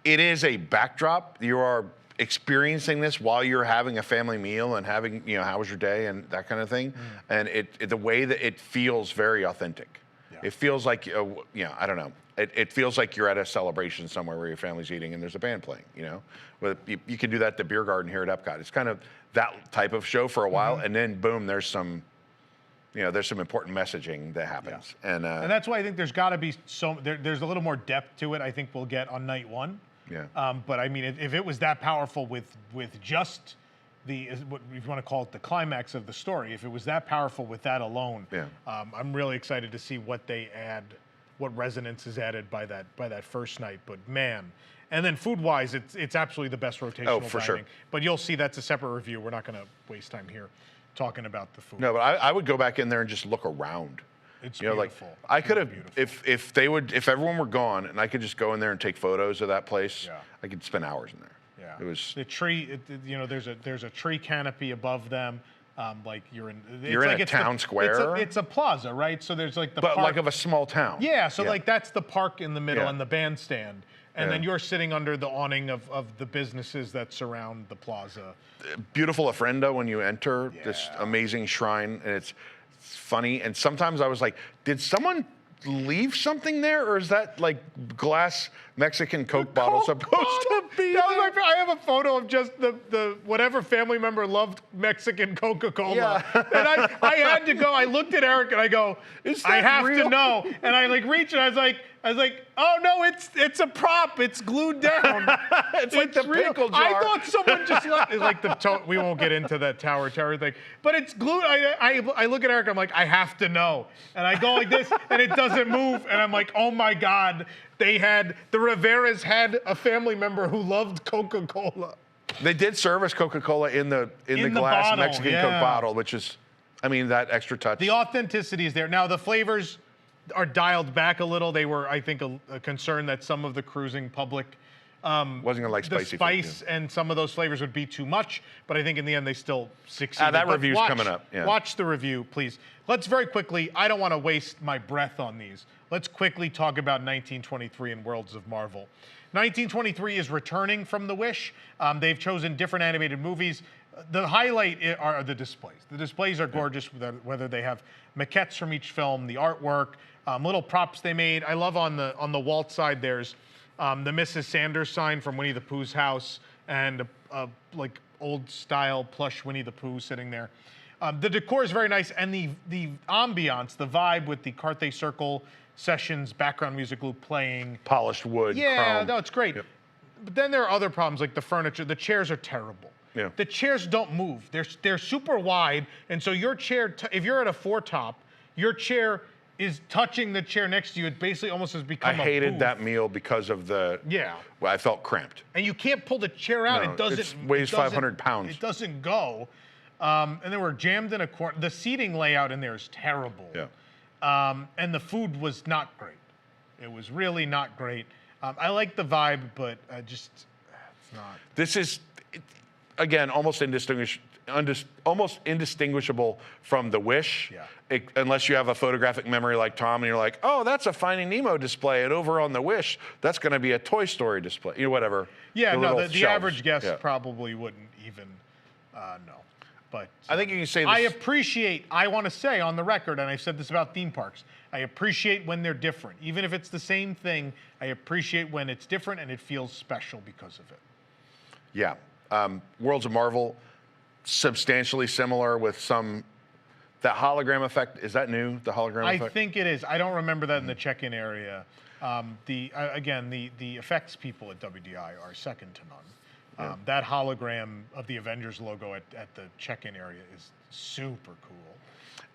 Speaker 2: it is a backdrop. You are experiencing this while you're having a family meal and having, how was your day and that kind of thing. And the way that it feels very authentic. It feels like, I don't know. It feels like you're at a celebration somewhere where your family's eating and there's a band playing, You can do that at the beer garden here at Epcot. It's kind of that type of show for a while, and then boom, there's some important messaging that happens. And
Speaker 1: that's why I think there's got to be there's a little more depth to it I think we'll get on night 1. But I mean, if it was that powerful with just what you want to call it, the climax of the story, if it was that powerful with that alone, I'm really excited to see what they add, what resonance is added by that first night. But man, and then food-wise, it's absolutely the best rotational dining.
Speaker 2: Sure.
Speaker 1: But you'll see that's a separate review. We're not going to waste time here talking about the food.
Speaker 2: No, but I would go back in there and just look around.
Speaker 1: It's beautiful.
Speaker 2: Like I could have, if everyone were gone and I could just go in there and take photos of that place, I could spend hours in there.
Speaker 1: Yeah.
Speaker 2: It was
Speaker 1: the tree. There's a tree canopy above them. Like you're in
Speaker 2: a town square.
Speaker 1: It's a plaza, right? So there's like
Speaker 2: but
Speaker 1: park.
Speaker 2: like of a small town.
Speaker 1: Yeah. So like that's the park in the middle and the bandstand, and then you're sitting under the awning of the businesses that surround the plaza.
Speaker 2: Beautiful ofrenda when you enter this amazing shrine, and it's funny. And sometimes I was like, did someone leave something there, or is that like glass Mexican Coke bottle supposed to be there?
Speaker 1: I have a photo of just the whatever family member loved Mexican Coca-Cola. And I had to go. I looked at Eric and I go, I have to know. And I like reached and I was like, oh no, it's a prop. It's glued down.
Speaker 2: it's like the
Speaker 1: real.
Speaker 2: pickle jar.
Speaker 1: I thought someone just left like we won't get into that tower thing. But it's glued. I look at Eric, I'm like, I have to know. And I go like this and it doesn't move. And I'm like, oh my God. The Riveras had a family member who loved Coca-Cola.
Speaker 2: They did serve us Coca-Cola in the glass
Speaker 1: bottle,
Speaker 2: Mexican Coke bottle, which is, I mean, that extra touch.
Speaker 1: The authenticity is there. Now, the flavors are dialed back a little. They were, I think, a concern that some of the cruising public
Speaker 2: wasn't gonna like spicy
Speaker 1: the spice
Speaker 2: food,
Speaker 1: and some of those flavors would be too much, but I think in the end they still succeeded.
Speaker 2: that
Speaker 1: But
Speaker 2: review's coming up. Yeah.
Speaker 1: Watch the review, please. Let's very quickly, I don't want to waste my breath on these. Let's quickly talk about 1923 and Worlds of Marvel. 1923 is returning from the Wish. They've chosen different animated movies. The highlight are the displays. The displays are gorgeous, whether they have maquettes from each film, the artwork, little props they made. I love on the Walt side, there's the Mrs. Sanders sign from Winnie the Pooh's house and a like old style plush Winnie the Pooh sitting there. The decor is very nice, and the ambiance, the vibe with the Carthay Circle sessions, background music loop playing.
Speaker 2: Polished wood,
Speaker 1: Yeah,
Speaker 2: chrome.
Speaker 1: no, it's great.
Speaker 2: Yep.
Speaker 1: But then there are other problems like the furniture. The chairs are terrible.
Speaker 2: Yeah.
Speaker 1: The chairs don't move. They're super wide, and so your chair, if you're at a four top, your chair is touching the chair next to you. It basically almost has become
Speaker 2: I
Speaker 1: a
Speaker 2: hated
Speaker 1: booth.
Speaker 2: that meal because of
Speaker 1: Yeah.
Speaker 2: well, I felt cramped.
Speaker 1: And you can't pull the chair out.
Speaker 2: No,
Speaker 1: It doesn't.
Speaker 2: it weighs 500 pounds.
Speaker 1: It doesn't go. And then we're jammed in a corner. The seating layout in there is terrible.
Speaker 2: Yeah.
Speaker 1: And the food was not great. It was really not great. I like the vibe, but just it's not.
Speaker 2: This is, again, almost indistinguishable from The Wish.
Speaker 1: Yeah.
Speaker 2: Unless you have a photographic memory like Tom, and you're like, oh, that's a Finding Nemo display, and over on The Wish, that's going to be a Toy Story display, whatever.
Speaker 1: Yeah, no,
Speaker 2: little
Speaker 1: the
Speaker 2: shelves.
Speaker 1: average guest
Speaker 2: Yeah.
Speaker 1: probably wouldn't even know. But
Speaker 2: I think you can say this.
Speaker 1: I want to say on the record, and I've said this about theme parks, I appreciate when they're different. Even if it's the same thing, I appreciate when it's different and it feels special because of it.
Speaker 2: Yeah. Worlds of Marvel, substantially similar with some, that hologram effect, is that new, the hologram
Speaker 1: I
Speaker 2: effect?
Speaker 1: think it is. I don't remember that in the check-in area. Again, the effects people at WDI are second to none. That hologram of the Avengers logo at the check-in area is super cool.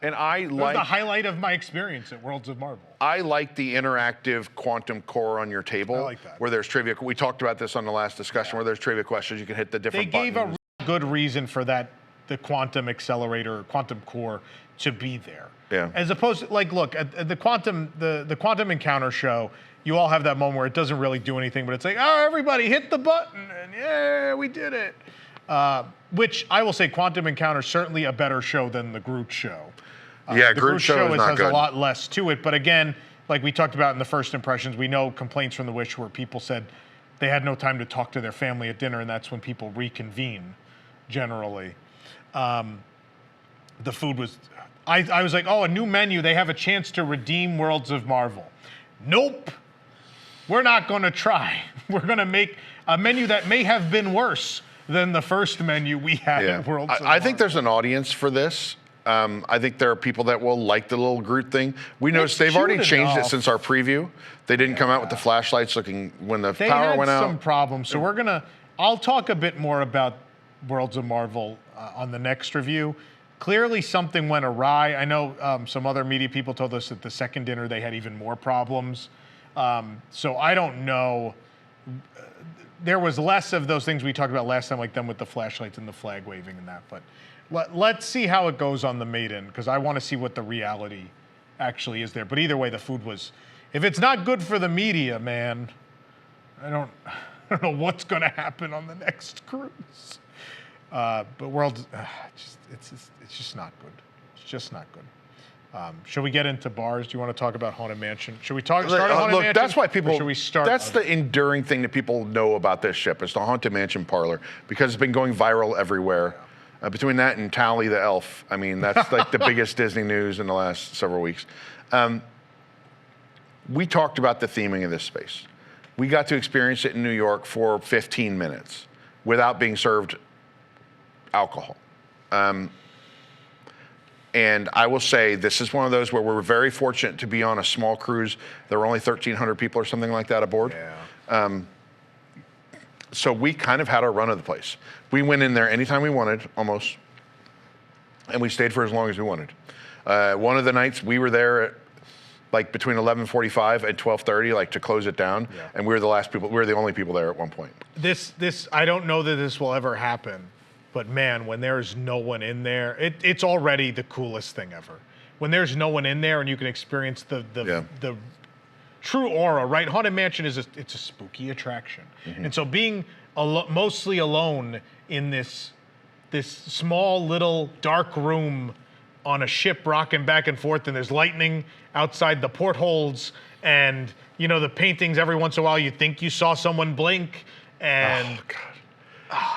Speaker 2: And I
Speaker 1: It was
Speaker 2: like
Speaker 1: the highlight of my experience at Worlds of Marvel.
Speaker 2: I like the interactive quantum core on your table.
Speaker 1: I like that.
Speaker 2: Where there's trivia. We talked about this on the last discussion, where there's trivia questions. You can hit the
Speaker 1: They
Speaker 2: different
Speaker 1: gave
Speaker 2: buttons.
Speaker 1: a good reason for that, the quantum accelerator, quantum core, to be there.
Speaker 2: Yeah.
Speaker 1: As opposed to, like, look, at the quantum encounter show, you all have that moment where it doesn't really do anything, but it's like, oh, everybody hit the button, and yeah, we did it. Which I will say, Quantum Encounter is certainly a better show than the Groot show.
Speaker 2: Yeah,
Speaker 1: The
Speaker 2: Groot show is not
Speaker 1: has
Speaker 2: good.
Speaker 1: a lot less to it, but again, like we talked about in the first impressions, we know complaints from the Wish where people said they had no time to talk to their family at dinner, and that's when people reconvene, generally. The food was, I was like, oh, a new menu, they have a chance to redeem Worlds of Marvel. Nope. We're not going to try. We're going to make a menu that may have been worse than the first menu we had at Worlds of Marvel.
Speaker 2: I think there's an audience for this. I think there are people that will like the little Groot thing. We noticed they've already
Speaker 1: cute
Speaker 2: changed it
Speaker 1: enough.
Speaker 2: since our preview. They didn't come out with the flashlights looking when the
Speaker 1: They
Speaker 2: power
Speaker 1: had
Speaker 2: went out.
Speaker 1: some problems, so I'll talk a bit more about Worlds of Marvel on the next review. Clearly something went awry. I know some other media people told us that the second dinner they had even more problems. So I don't know. There was less of those things we talked about last time, like them with the flashlights and the flag waving and that. But let's see how it goes on the Maiden, because I want to see what the reality actually is there. But either way, the food was, if it's not good for the media, man, I don't know what's going to happen on the next cruise. But World, it's just not good. It's just not good. Should we get into bars? Do you want to talk about Haunted Mansion? Should we start at Haunted
Speaker 2: Look,
Speaker 1: Mansion?
Speaker 2: that's why
Speaker 1: Or
Speaker 2: people.
Speaker 1: should we start?
Speaker 2: That's the enduring thing that people know about this ship. It's the Haunted Mansion parlor, because it's been going viral everywhere. Between that and Tally the Elf, I mean, that's like the biggest Disney news in the last several weeks. We talked about the theming of this space. We got to experience it in New York for 15 minutes without being served alcohol. And I will say, this is one of those where we're very fortunate to be on a small cruise. There were only 1,300 people or something like that aboard.
Speaker 1: Yeah.
Speaker 2: So we kind of had our run of the place. We went in there anytime we wanted, almost, and we stayed for as long as we wanted. One of the nights we were there like between 11:45 and 12:30, like to close it down.
Speaker 1: Yeah.
Speaker 2: And we were the last people. We were the only people there at one point.
Speaker 1: This I don't know that this will ever happen, but man, when there's no one in there, it's already the coolest thing ever. When there's no one in there and you can experience the true aura, right? Haunted Mansion it's a spooky attraction, and so being mostly alone in this small little dark room on a ship rocking back and forth, and there's lightning outside the portholes, and you know the paintings. Every once in a while, you think you saw someone blink, and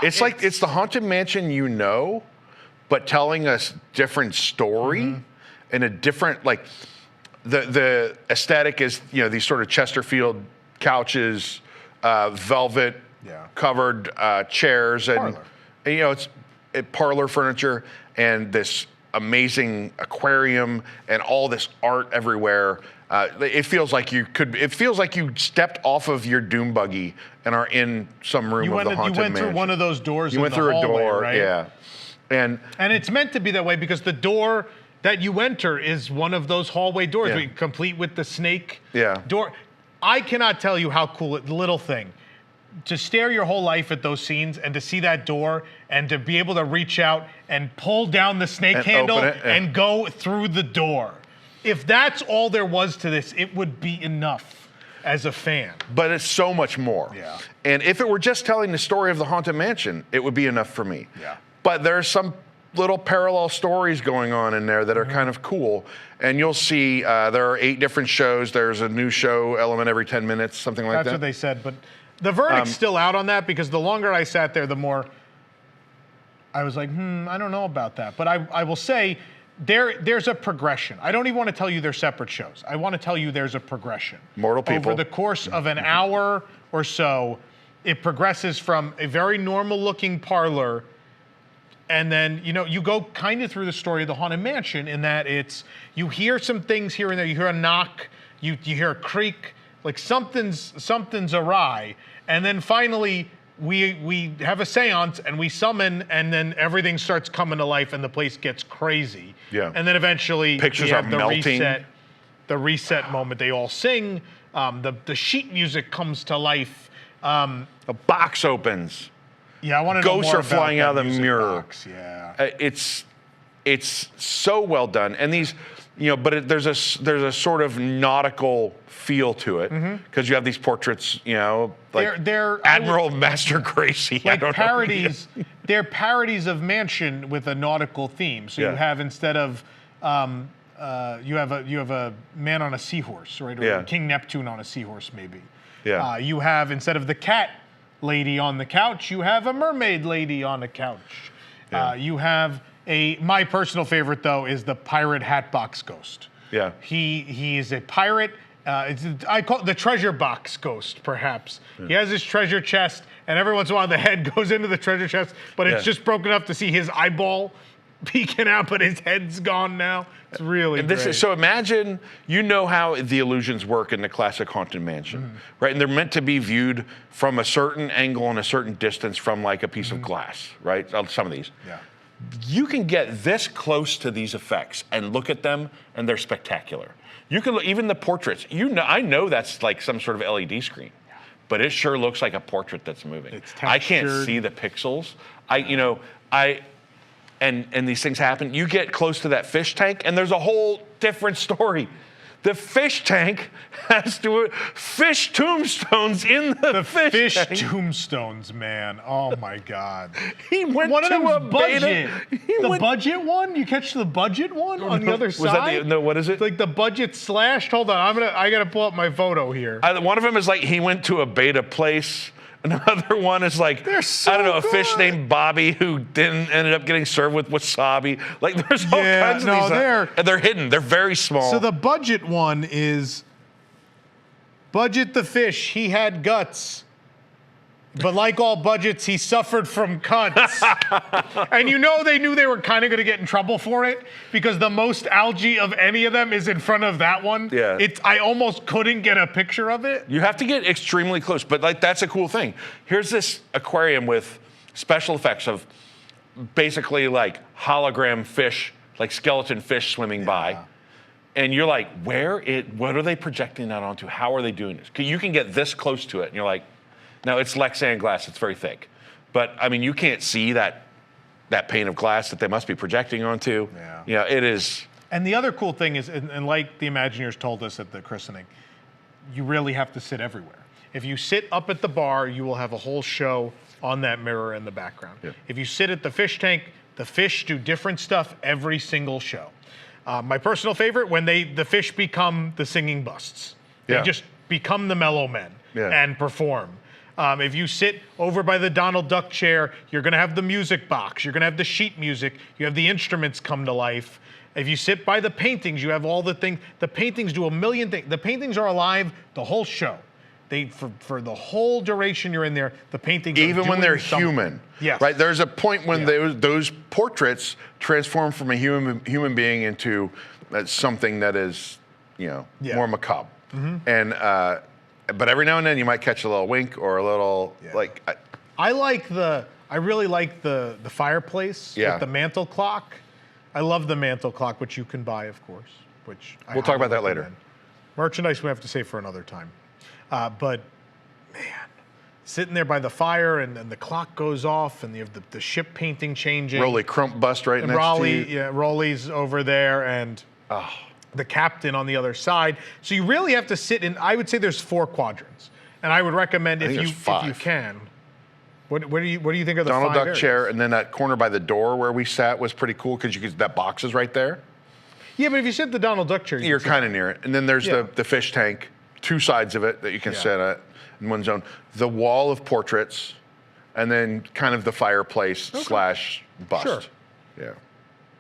Speaker 2: It's like it's the Haunted Mansion, you know, but telling us different story and a different like the aesthetic is, you know, these sort of Chesterfield couches, velvet covered chairs, and you know it's parlor furniture and this amazing aquarium and all this art everywhere. It feels like you stepped off of your doom buggy and are in some room of the Haunted Mansion.
Speaker 1: You went through one of those doors.
Speaker 2: You went through a door,
Speaker 1: right?
Speaker 2: yeah. And
Speaker 1: it's meant to be that way because the door that you enter is one of those hallway doors, complete with the snake door. I cannot tell you how cool it, little thing. To stare your whole life at those scenes and to see that door and to be able to reach out and pull down the snake handle and go through the door. If that's all there was to this, it would be enough as a fan.
Speaker 2: But it's so much more.
Speaker 1: Yeah.
Speaker 2: And if it were just telling the story of the Haunted Mansion, it would be enough for me.
Speaker 1: Yeah.
Speaker 2: But there's some little parallel stories going on in there that are kind of cool. And you'll see there are 8 different shows. There's a new show element every 10 minutes, something like that.
Speaker 1: That's what they said. But the verdict's still out on that because the longer I sat there, the more I was like, I don't know about that. But I will say there's a progression. I don't even want to tell you they're separate shows. I want to tell you there's a progression.
Speaker 2: Mortal people.
Speaker 1: Over the course of an hour or so, it progresses from a very normal looking parlor, and then, you know, you go kind of through the story of the Haunted Mansion in that you hear some things here and there. You hear a knock, you hear a creak, like something's awry. And then finally, we have a seance and we summon, and then everything starts coming to life and the place gets crazy.
Speaker 2: Yeah.
Speaker 1: And then eventually
Speaker 2: pictures
Speaker 1: we have
Speaker 2: are melting.
Speaker 1: The reset moment. They all sing. The sheet music comes to life.
Speaker 2: A box opens.
Speaker 1: Yeah, I want to know
Speaker 2: Ghosts
Speaker 1: more
Speaker 2: are flying out of the
Speaker 1: music
Speaker 2: mirror.
Speaker 1: box. Yeah.
Speaker 2: It's so well done, and these, you know, but there's a sort of nautical feel to it because you have these portraits, you know, like
Speaker 1: they're
Speaker 2: Admiral Master Gracie,
Speaker 1: like parodies. They're parodies of Mansion with a nautical theme. So you have, instead of you have a man on a seahorse, right? Or King Neptune on a seahorse, maybe.
Speaker 2: Yeah.
Speaker 1: You have, instead of the cat lady on the couch, you have a mermaid lady on a couch.
Speaker 2: Yeah.
Speaker 1: You have my personal favorite though is the pirate hatbox ghost.
Speaker 2: Yeah.
Speaker 1: He is a pirate. I call it the treasure box ghost, perhaps. Yeah. He has his treasure chest, and every once in a while the head goes into the treasure chest, but it's just broken up to see his eyeball peeking out, but his head's gone now. It's really great.
Speaker 2: So imagine, you know how the illusions work in the classic Haunted Mansion, right? And they're meant to be viewed from a certain angle and a certain distance from like a piece of glass, right? Some of these.
Speaker 1: Yeah.
Speaker 2: You can get this close to these effects and look at them, and they're spectacular. You can look, even the portraits. I know that's like some sort of LED screen, but it sure looks like a portrait that's moving.
Speaker 1: It's
Speaker 2: I can't see the pixels. And these things happen. You get close to that fish tank, and there's a whole different story. The fish tank has fish tombstones in the fish tank.
Speaker 1: Fish tombstones, man. Oh my God.
Speaker 2: He went
Speaker 1: one
Speaker 2: to
Speaker 1: of
Speaker 2: a
Speaker 1: them's
Speaker 2: budget.
Speaker 1: budget. Budget one? You catch the budget one on the other side?
Speaker 2: No, what is it?
Speaker 1: Like the budget slashed. Hold on, I gotta pull up my photo here.
Speaker 2: One of them is like he went to a beta place. Another one is like,
Speaker 1: so
Speaker 2: I don't know, a
Speaker 1: good.
Speaker 2: fish named Bobby who ended up getting served with wasabi. Like there's all kinds of these. And they're hidden. They're very small.
Speaker 1: So the budget one is Budget the fish. He had guts. But like all budgets, he suffered from cuts. And you know they knew they were kind of going to get in trouble for it because the most algae of any of them is in front of that one.
Speaker 2: Yeah.
Speaker 1: I almost couldn't get a picture of it.
Speaker 2: You have to get extremely close, but like that's a cool thing. Here's this aquarium with special effects of basically like hologram fish, like skeleton fish swimming by. and you're like, what are they projecting that onto? How are they doing this? 'Cause you can get this close to it, and you're like, no, it's Lexan glass. It's very thick. But, I mean, you can't see that pane of glass that they must be projecting onto.
Speaker 1: Yeah.
Speaker 2: You know, it is.
Speaker 1: And the other cool thing is, and like the Imagineers told us at the christening, you really have to sit everywhere. If you sit up at the bar, you will have a whole show on that mirror in the background.
Speaker 2: Yeah.
Speaker 1: If you sit at the fish tank, the fish do different stuff every single show. My personal favorite, when the fish become the singing busts. They
Speaker 2: Yeah.
Speaker 1: just become the mellow men and perform. If you sit over by the Donald Duck chair, you're going to have the music box. You're going to have the sheet music. You have the instruments come to life. If you sit by the paintings, you have all the things. The paintings do a million things. The paintings are alive the whole show. For the whole duration you're in there, the paintings
Speaker 2: Even
Speaker 1: are
Speaker 2: when they're
Speaker 1: doing something.
Speaker 2: human.
Speaker 1: Yes.
Speaker 2: Right? There's a point when those portraits transform from a human being into something that is, more macabre. And but every now and then you might catch a little wink or a little
Speaker 1: I really like the fireplace with the mantle clock. I love the mantle clock, which you can buy, of course.
Speaker 2: We'll talk about that later.
Speaker 1: Merchandise we have to save for another time. But man, sitting there by the fire and the clock goes off and you have the ship painting changing.
Speaker 2: Rolly Crump bust right next to you.
Speaker 1: Yeah, Rolly's over there and the captain on the other side. So you really have to sit in. I would say there's 4 quadrants, and I would recommend if you can. What do you think of the
Speaker 2: Donald
Speaker 1: 5
Speaker 2: Duck
Speaker 1: areas?
Speaker 2: chair, and then that corner by the door where we sat was pretty cool because that box is right there.
Speaker 1: Yeah, but if you sit at the Donald Duck chair,
Speaker 2: You're kind of near it. And then there's the fish tank, 2 sides of it that you can sit at in one zone. The wall of portraits, and then kind of the fireplace / bust.
Speaker 1: Sure.
Speaker 2: Yeah.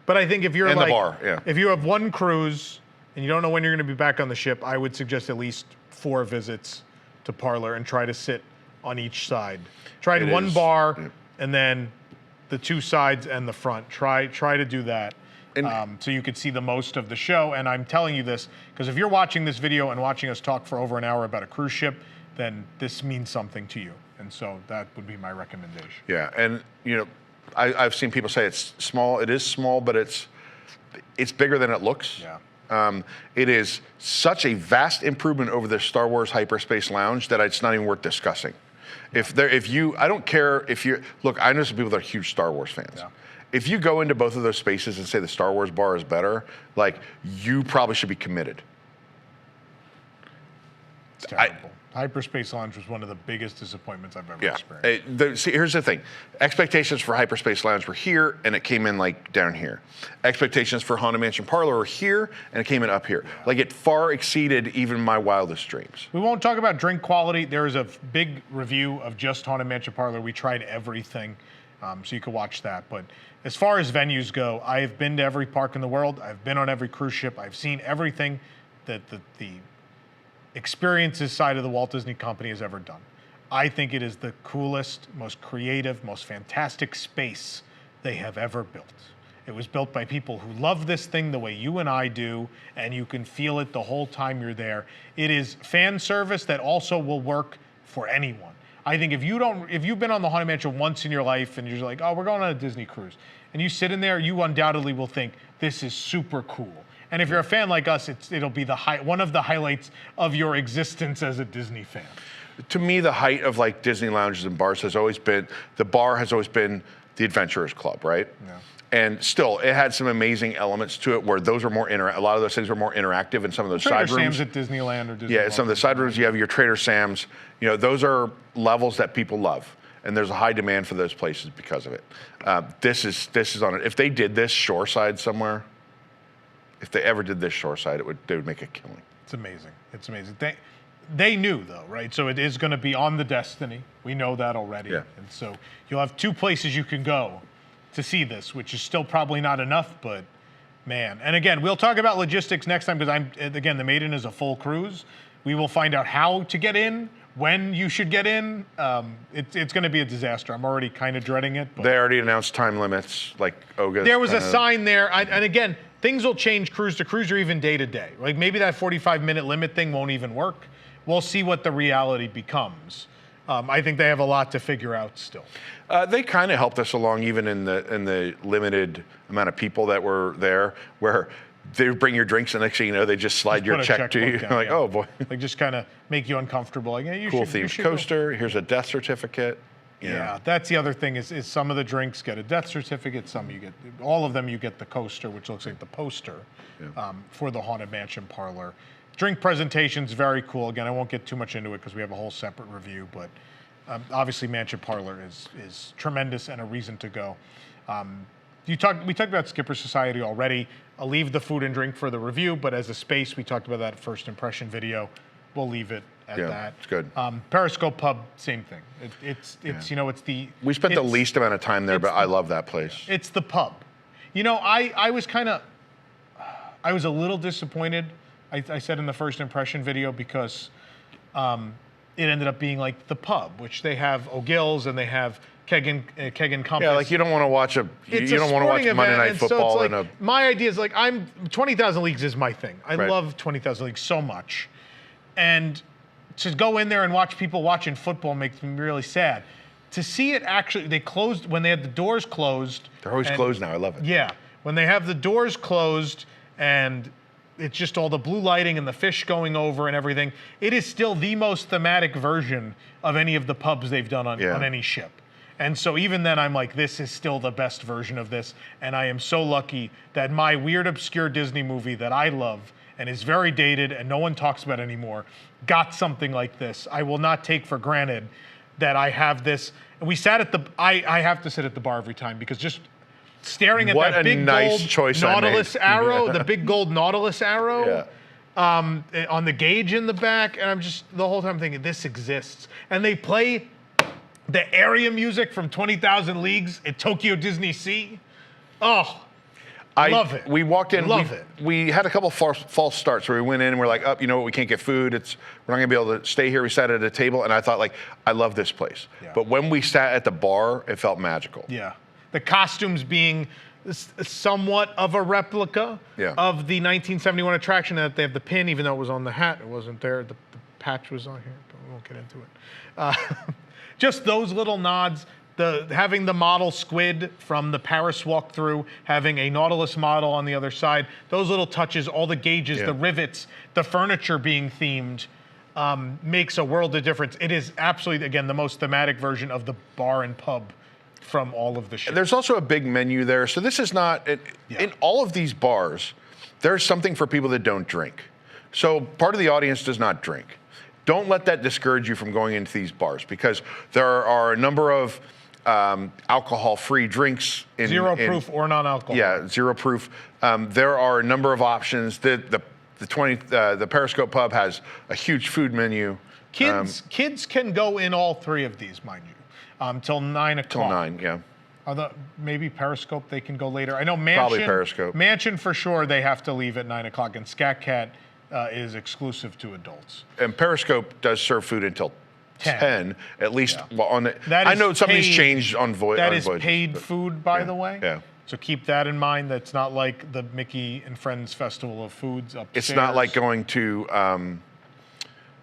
Speaker 1: But I think if you're
Speaker 2: And the bar,
Speaker 1: if you have one cruise and you don't know when you're going to be back on the ship, I would suggest at least 4 visits to Parlor and try to sit on each side. Try one bar and then the 2 sides and the front. Try to do that. So you could see the most of the show. And I'm telling you this because if you're watching this video and watching us talk for over an hour about a cruise ship, then this means something to you. And so that would be my recommendation.
Speaker 2: Yeah, and I've seen people say it's small. It is small, but it's bigger than it looks.
Speaker 1: Yeah.
Speaker 2: It is such a vast improvement over the Star Wars Hyperspace Lounge that it's not even worth discussing. I don't care if you look. I know some people that are huge Star Wars fans.
Speaker 1: Yeah.
Speaker 2: If you go into both of those spaces and say the Star Wars bar is better, you probably should be committed.
Speaker 1: It's terrible. Hyperspace Lounge was one of the biggest disappointments I've ever experienced.
Speaker 2: See, here's the thing. Expectations for Hyperspace Lounge were here, and it came in down here. Expectations for Haunted Mansion Parlor were here, and it came in up here. Yeah. It far exceeded even my wildest dreams.
Speaker 1: We won't talk about drink quality. There is a big review of just Haunted Mansion Parlor. We tried everything, so you can watch that. But as far as venues go, I have been to every park in the world. I've been on every cruise ship. I've seen everything that the experiences side of the Walt Disney Company has ever done. I think it is the coolest, most creative, most fantastic space they have ever built. It was built by people who love this thing the way you and I do, and you can feel it the whole time you're there. It is fan service that also will work for anyone. I think if you've been on the Haunted Mansion once in your life and you're like, oh, we're going on a Disney cruise, and you sit in there, you undoubtedly will think, this is super cool. And if you're a fan like us, it'll be one of the highlights of your existence as a Disney fan.
Speaker 2: To me, the height of Disney lounges and bars has always been, the bar has always been the Adventurers Club, right? Yeah. And still, it had some amazing elements to it where those were more a lot of those things were more interactive in some of those
Speaker 1: Trader
Speaker 2: side rooms.
Speaker 1: Sam's at Disneyland or Disney.
Speaker 2: Yeah, some of the side rooms, you have your Trader Sam's. Those are levels that people love. And there's a high demand for those places because of it. This is on it. If they did this shoreside somewhere, if they ever did this shoreside, they would make a killing.
Speaker 1: It's amazing. It's amazing. They knew though, right? So it is going to be on the Destiny. We know that already.
Speaker 2: Yeah.
Speaker 1: And so you'll have 2 places you can go to see this, which is still probably not enough, but man. And again, we'll talk about logistics next time because the Maiden is a full cruise. We will find out how to get in, when you should get in. It's going to be a disaster. I'm already kind of dreading it. But
Speaker 2: they already announced time limits, Oga.
Speaker 1: There was a sign there, and again, things will change cruise to cruise or even day to day. Maybe that 45-minute limit thing won't even work. We'll see what the reality becomes. I think they have a lot to figure out still.
Speaker 2: They kind of helped us along even in the limited amount of people that were there, where they bring your drinks, and next thing you know, they just slide your
Speaker 1: put a
Speaker 2: check to you.
Speaker 1: checkbook down,
Speaker 2: Like,
Speaker 1: yeah.
Speaker 2: oh boy,
Speaker 1: Like just kind of make you uncomfortable. Like, yeah, you
Speaker 2: cool
Speaker 1: you
Speaker 2: themed
Speaker 1: go.
Speaker 2: coaster. Here's a death certificate.
Speaker 1: Yeah, that's the other thing is some of the drinks get a death certificate, some you get, all of them you get the coaster, which looks like the poster for the Haunted Mansion parlor. Drink presentation's very cool. Again, I won't get too much into it because we have a whole separate review, but obviously Mansion Parlor is tremendous and a reason to go. We talked about Skipper Society already. I'll leave the food and drink for the review, but as a space, we talked about that first impression video. We'll leave it at that.
Speaker 2: It's good.
Speaker 1: Periscope Pub, same thing. It's you know, it's the...
Speaker 2: We spent the least amount of time there, but I love that place.
Speaker 1: It's the pub. You know, I was a little disappointed, I said in the first impression video, because it ended up being like the pub, which they have O'Gill's and they have Keg and Compass.
Speaker 2: Yeah, like you don't want to watch you don't want to watch Monday Night Football.
Speaker 1: So it's like, my idea is like 20,000 Leagues is my thing. I love 20,000 Leagues so much. And to go in there and watch people watching football makes me really sad. To see it actually, they closed, when they had the doors closed.
Speaker 2: They're always closed now, I love it.
Speaker 1: Yeah, when they have the doors closed and it's just all the blue lighting and the fish going over and everything, it is still the most thematic version of any of the pubs they've done on any ship. And so even then I'm like, this is still the best version of this. And I am so lucky that my weird, obscure Disney movie that I love and is very dated and no one talks about anymore got something like this. I will not take for granted that I have this. And we sat at the, I have to sit at the bar every time because just staring at that big gold Nautilus arrow, the big gold Nautilus arrow on the gauge in the back. And I'm just the whole time thinking, this exists. And they play the area music from 20,000 Leagues at Tokyo Disney Sea. Oh, I love it.
Speaker 2: We walked in.
Speaker 1: Love it.
Speaker 2: We had a couple false starts where we went in and we're like, oh, you know what? We can't get food. We're not going to be able to stay here. We sat at a table and I thought, like, I love this place. Yeah. But when we sat at the bar, it felt magical.
Speaker 1: Yeah. The costumes being somewhat of a replica of the 1971 attraction, that they have the pin, even though it was on the hat. It wasn't there. The patch was on here, but we won't get into it. Just those little nods. Having the model squid from the Paris walkthrough, having a Nautilus model on the other side, those little touches, all the gauges, the rivets, the furniture being themed, makes a world of difference. It is absolutely, again, the most thematic version of the bar and pub from all of the ships.
Speaker 2: There's also a big menu there. So this is not, in all of these bars, there's something for people that don't drink. So part of the audience does not drink. Don't let that discourage you from going into these bars because there are a number of alcohol-free drinks.
Speaker 1: Zero proof or non-alcohol.
Speaker 2: Yeah, zero proof. There are a number of options. The Periscope Pub has a huge food menu.
Speaker 1: Kids can go in all three of these, mind you, till 9 o'clock.
Speaker 2: Till 9, yeah.
Speaker 1: Maybe Periscope they can go later. I know Mansion.
Speaker 2: Probably Periscope.
Speaker 1: Mansion for sure they have to leave at 9 o'clock, and Scat Cat is exclusive to adults.
Speaker 2: And Periscope does serve food until 10 at least. Well, on the,
Speaker 1: I
Speaker 2: know something's changed on Voyager.
Speaker 1: That is paid food, by the way.
Speaker 2: Yeah.
Speaker 1: So keep that in mind. That's not like the Mickey and Friends Festival of Foods upstairs.
Speaker 2: It's not like going to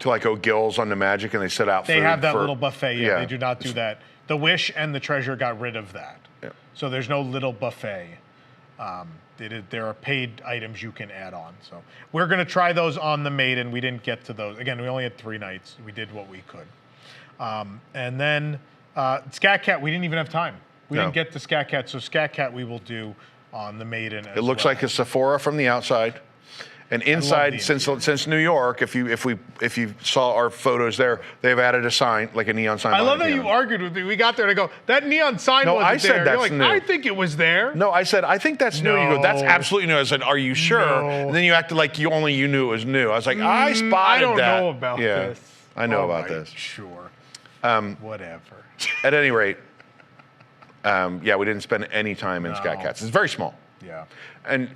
Speaker 2: like O'Gill's on the Magic and they set out food.
Speaker 1: They have that little buffet. Yeah, they do not do that. The Wish and the Treasure got rid of that. Yeah. So there's no little buffet. There are paid items you can add on. So we're going to try those on the Maiden. We didn't get to those. Again, we only had 3 nights. We did what we could. And then Scat Cat, we didn't even have time. We didn't get to Scat Cat. So Scat Cat we will do on the Maiden as well.
Speaker 2: It looks like a Sephora from the outside. And inside, since New York, if you saw our photos there, they've added a sign, like a neon sign.
Speaker 1: I love that you argued with me. We got there and I go, that neon sign wasn't there.
Speaker 2: I said that's
Speaker 1: new. I think it was there.
Speaker 2: No, I said, I think that's new. You go, that's absolutely new. I said, are you sure? No. And then you acted like you knew it was new. I was like, I spotted that.
Speaker 1: I don't know about this.
Speaker 2: I know about this.
Speaker 1: Sure. Whatever.
Speaker 2: At any rate, we didn't spend any time in Scat Cats. It's very small.
Speaker 1: Yeah.
Speaker 2: And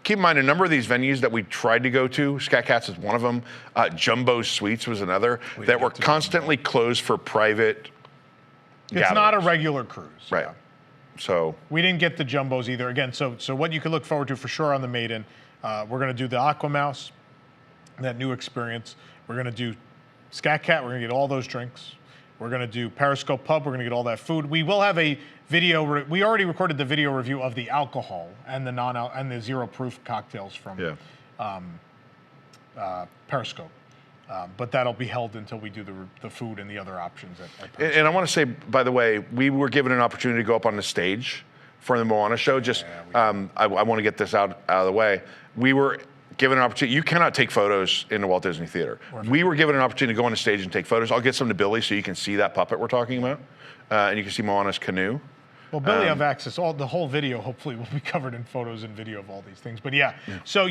Speaker 2: keep in mind, a number of these venues that we tried to go to, Scat Cats is one of them, Jumbo Suites was another, that were constantly closed for private gatherings.
Speaker 1: Not a regular cruise.
Speaker 2: Right.
Speaker 1: Yeah.
Speaker 2: So
Speaker 1: we didn't get the Jumbos either. Again, so what you could look forward to for sure on the Maiden, we're going to do the Aqua Mouse, that new experience. We're going to do Scat Cat. We're going to get all those drinks. We're going to do Periscope Pub. We're going to get all that food. We will have a video. We already recorded the video review of the alcohol and the zero proof cocktails from Periscope. But that'll be held until we do the food and the other options at Periscope.
Speaker 2: And I want to say, by the way, we were given an opportunity to go up on the stage for the Moana show. I want to get this out of the way. We were given an opportunity. You cannot take photos in the Walt Disney Theater. We were given an opportunity to go on the stage and take photos. I'll get some to Billy so you can see that puppet we're talking about, and you can see Moana's canoe.
Speaker 1: Well, Billy have access. The whole video hopefully will be covered in photos and video of all these things. But yeah. So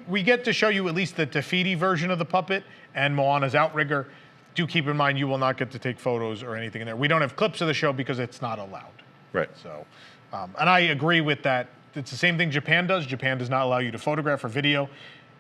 Speaker 1: we get to show you at least the Te Fiti version of the puppet and Moana's outrigger. Do keep in mind you will not get to take photos or anything in there. We don't have clips of the show because it's not allowed.
Speaker 2: Right.
Speaker 1: So, and I agree with that. It's the same thing Japan does. Japan does not allow you to photograph or video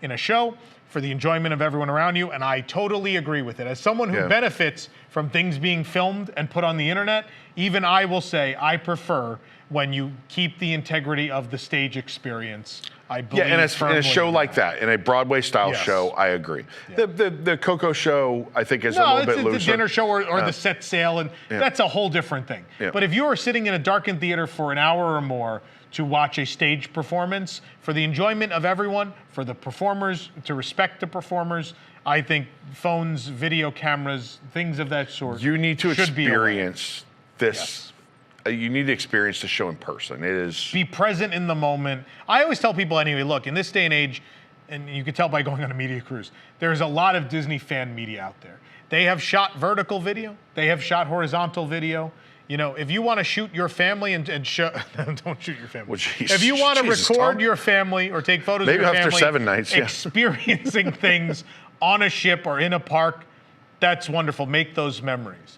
Speaker 1: in a show for the enjoyment of everyone around you, and I totally agree with it. As someone who benefits from things being filmed and put on the internet, even I will say I prefer when you keep the integrity of the stage experience. I believe
Speaker 2: and in a show like that, in a Broadway style show, I agree. The Coco show, I think, is a little bit looser.
Speaker 1: It's a dinner show or the set sail, and that's a whole different thing. But if you are sitting in a darkened theater for an hour or more to watch a stage performance, for the enjoyment of everyone, for the performers, to respect the performers, I think phones, video cameras, things of that sort.
Speaker 2: You need to experience this. You need to experience the show in person. It is.
Speaker 1: Be present in the moment. I always tell people anyway, look, in this day and age, and you can tell by going on a media cruise, there's a lot of Disney fan media out there. They have shot vertical video. They have shot horizontal video. You know, if you want to shoot your family and show, don't shoot your family.
Speaker 2: Well,
Speaker 1: if you want to record your family or take photos of your family,
Speaker 2: after 7 nights,
Speaker 1: experiencing things on a ship or in a park, that's wonderful. Make those memories.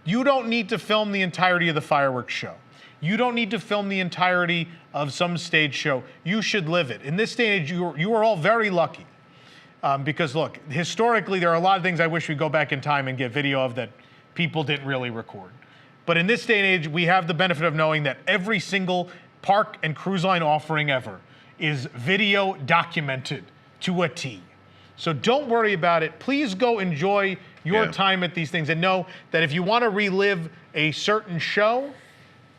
Speaker 1: You don't need to film the entirety of the fireworks show. You don't need to film the entirety of some stage show. You should live it. In this day and age, you are all very lucky. Because look, historically, there are a lot of things I wish we'd go back in time and get video of that people didn't really record. But in this day and age, we have the benefit of knowing that every single park and cruise line offering ever is video documented to a T. So don't worry about it. Please go enjoy your time at these things and know that if you want to relive a certain show,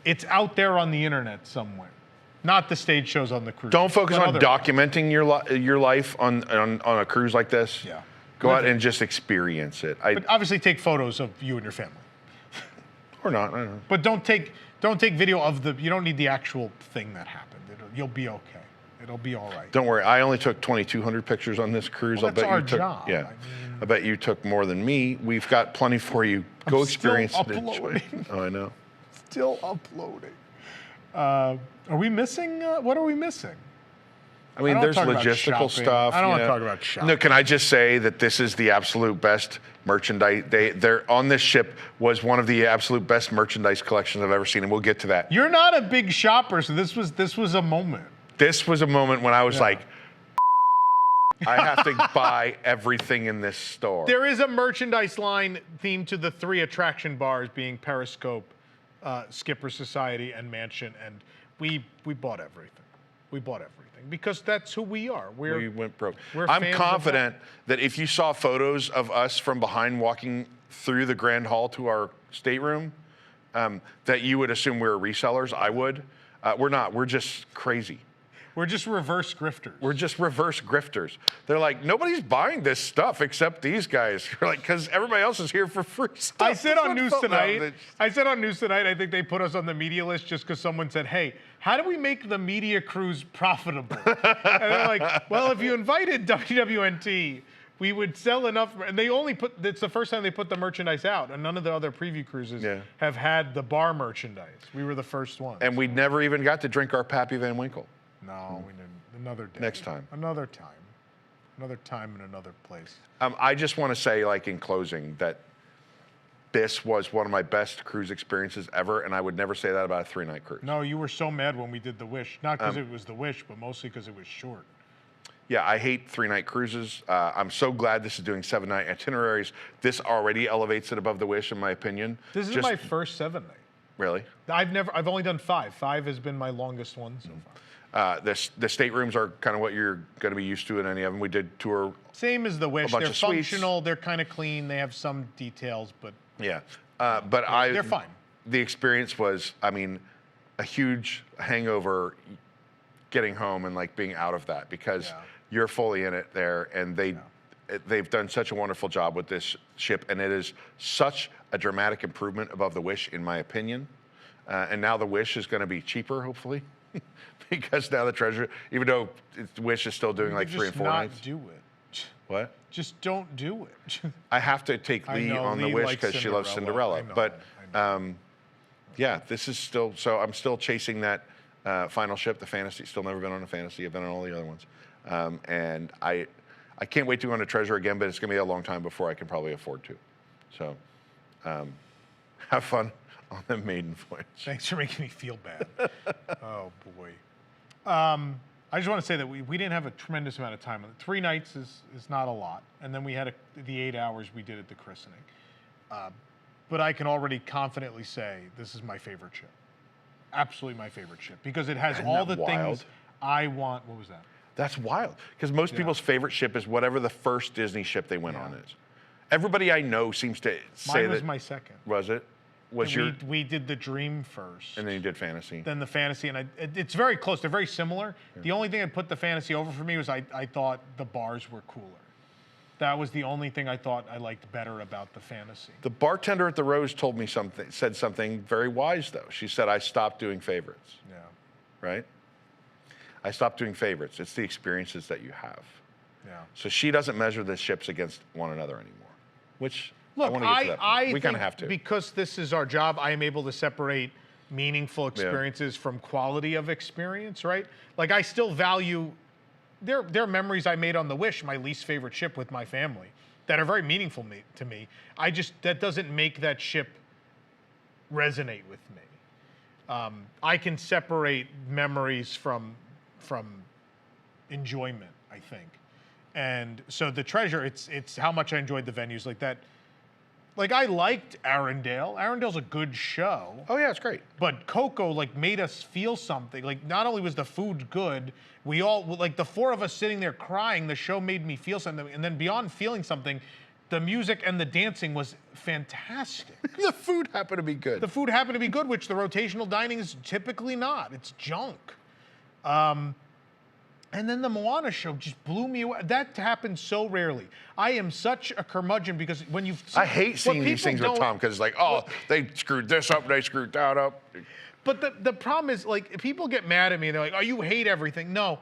Speaker 1: it's out there on the internet somewhere. Not the stage shows on the cruise.
Speaker 2: Don't focus on documenting your life on a cruise like this.
Speaker 1: Yeah.
Speaker 2: Go out and just experience it.
Speaker 1: But obviously take photos of you and your family.
Speaker 2: Or not, I don't know.
Speaker 1: But don't take video of you don't need the actual thing that happened. You'll be okay. It'll be all right.
Speaker 2: Don't worry, I only took 2,200 pictures on this cruise.
Speaker 1: Well, that's our job.
Speaker 2: Yeah, I bet you took more than me. We've got plenty for you. Go experience it. Oh, I know.
Speaker 1: Still uploading. Are we missing? What are we missing?
Speaker 2: I mean, there's logistical stuff.
Speaker 1: I don't want to talk about shopping.
Speaker 2: No, can I just say that this is the absolute best merchandise? They're on this ship was one of the absolute best merchandise collections I've ever seen, and we'll get to that.
Speaker 1: You're not a big shopper, so this was a moment.
Speaker 2: This was a moment when I was like, I have to buy everything in this store.
Speaker 1: There is a merchandise line themed to the 3 attraction bars being Periscope, Skipper Society, and Mansion, and we bought everything. We bought everything because that's who we are. We
Speaker 2: went broke. I'm confident that if you saw photos of us from behind walking through the grand hall to our stateroom, that you would assume we were resellers. I would. We're not. We're just crazy.
Speaker 1: We're just reverse grifters.
Speaker 2: We're just reverse grifters. They're like, nobody's buying this stuff except these guys. We're like, because everybody else is here for free stuff.
Speaker 1: I said on News Tonight, I think they put us on the media list just because someone said, hey, how do we make the media cruise profitable? And they're like, well, if you invited WWNT, we would sell enough. And they only it's the first time they put the merchandise out. And none of the other preview cruises have had the bar merchandise. We were the first ones.
Speaker 2: And we never even got to drink our Pappy Van Winkle.
Speaker 1: No, we didn't. Another day.
Speaker 2: Next time.
Speaker 1: Another time. Another time in another place.
Speaker 2: I just want to say, like, in closing, that this was one of my best cruise experiences ever, and I would never say that about a 3-night cruise.
Speaker 1: No, you were so mad when we did the Wish. Not because it was the Wish, but mostly because it was short.
Speaker 2: Yeah, I hate 3-night cruises. I'm so glad this is doing 7-night itineraries. This already elevates it above the Wish, in my opinion.
Speaker 1: This is my first 7-night.
Speaker 2: Really?
Speaker 1: I've only done 5. 5 has been my longest one so
Speaker 2: The staterooms are kind of what you're going to be used to in any of them. We did tour.
Speaker 1: Same as the Wish.
Speaker 2: bunch
Speaker 1: They're
Speaker 2: of suites.
Speaker 1: functional. They're kind of clean. They have some details, but
Speaker 2: Yeah.
Speaker 1: they're fine.
Speaker 2: The experience was, I mean, a huge hangover getting home and like being out of that because you're fully in it there, and they've done such a wonderful job with this ship, and it is such a dramatic improvement above the Wish, in my opinion. And now the Wish is going to be cheaper, hopefully, because now the Treasure, even though the Wish is still doing like 3 and 4 nights.
Speaker 1: Just not do it.
Speaker 2: What?
Speaker 1: Just don't do it.
Speaker 2: I have to take
Speaker 1: I
Speaker 2: Lee
Speaker 1: know,
Speaker 2: on the
Speaker 1: Lee
Speaker 2: Wish
Speaker 1: likes
Speaker 2: because she loves Cinderella.
Speaker 1: I know,
Speaker 2: But
Speaker 1: I know.
Speaker 2: yeah, this is still, so I'm still chasing that final ship, the Fantasy. Still never been on a Fantasy. I've been on all the other ones. And I can't wait to go on a Treasure again, but it's going to be a long time before I can probably afford to. So have fun on the maiden voyage.
Speaker 1: Thanks for making me feel bad. Oh, boy. I just want to say that we didn't have a tremendous amount of time. 3 nights is not a lot. And then we had the 8 hours we did at the christening. But I can already confidently say this is my favorite ship. Absolutely my favorite ship. Because it has all the things I want. What was that?
Speaker 2: That's wild. Because most people's favorite ship is whatever the first Disney ship they went on is. Everybody I know seems to say
Speaker 1: Mine was
Speaker 2: that.
Speaker 1: my second.
Speaker 2: Was it? Was your?
Speaker 1: We did the Dream first.
Speaker 2: And then you did Fantasy.
Speaker 1: Then the Fantasy, and it's very close. They're very similar. Yeah. The only thing that put the Fantasy over for me was I thought the bars were cooler. That was the only thing I thought I liked better about the Fantasy.
Speaker 2: The bartender at the Rose told me said something very wise though. She said, "I stopped doing favorites."
Speaker 1: Yeah.
Speaker 2: Right. I stopped doing favorites. It's the experiences that you have.
Speaker 1: Yeah.
Speaker 2: So she doesn't measure the ships against one another anymore, which.
Speaker 1: Look,
Speaker 2: we kind of have to.
Speaker 1: Because this is our job, I am able to separate meaningful experiences from quality of experience, right? Like I still value, there are memories I made on the Wish, my least favorite ship with my family, that are very meaningful to me. That doesn't make that ship resonate with me. I can separate memories from enjoyment, I think. And so the Treasure, it's how much I enjoyed the venues like that. Like I liked Arendelle. Arendell's a good show.
Speaker 2: Oh yeah, it's great.
Speaker 1: But Coco like made us feel something. Like not only was the food good, we all like the 4 of us sitting there crying. The show made me feel something, and then beyond feeling something, the music and the dancing was fantastic.
Speaker 2: The food happened to be good.
Speaker 1: The food happened to be good, which the rotational dining is typically not. It's junk. And then the Moana show just blew me away. That happens so rarely. I am such a curmudgeon because when you've seen,
Speaker 2: I hate seeing these things with Tom because it's like, oh, they screwed this up, they screwed that up.
Speaker 1: But the problem is, like, people get mad at me and they're like, oh, you hate everything. No.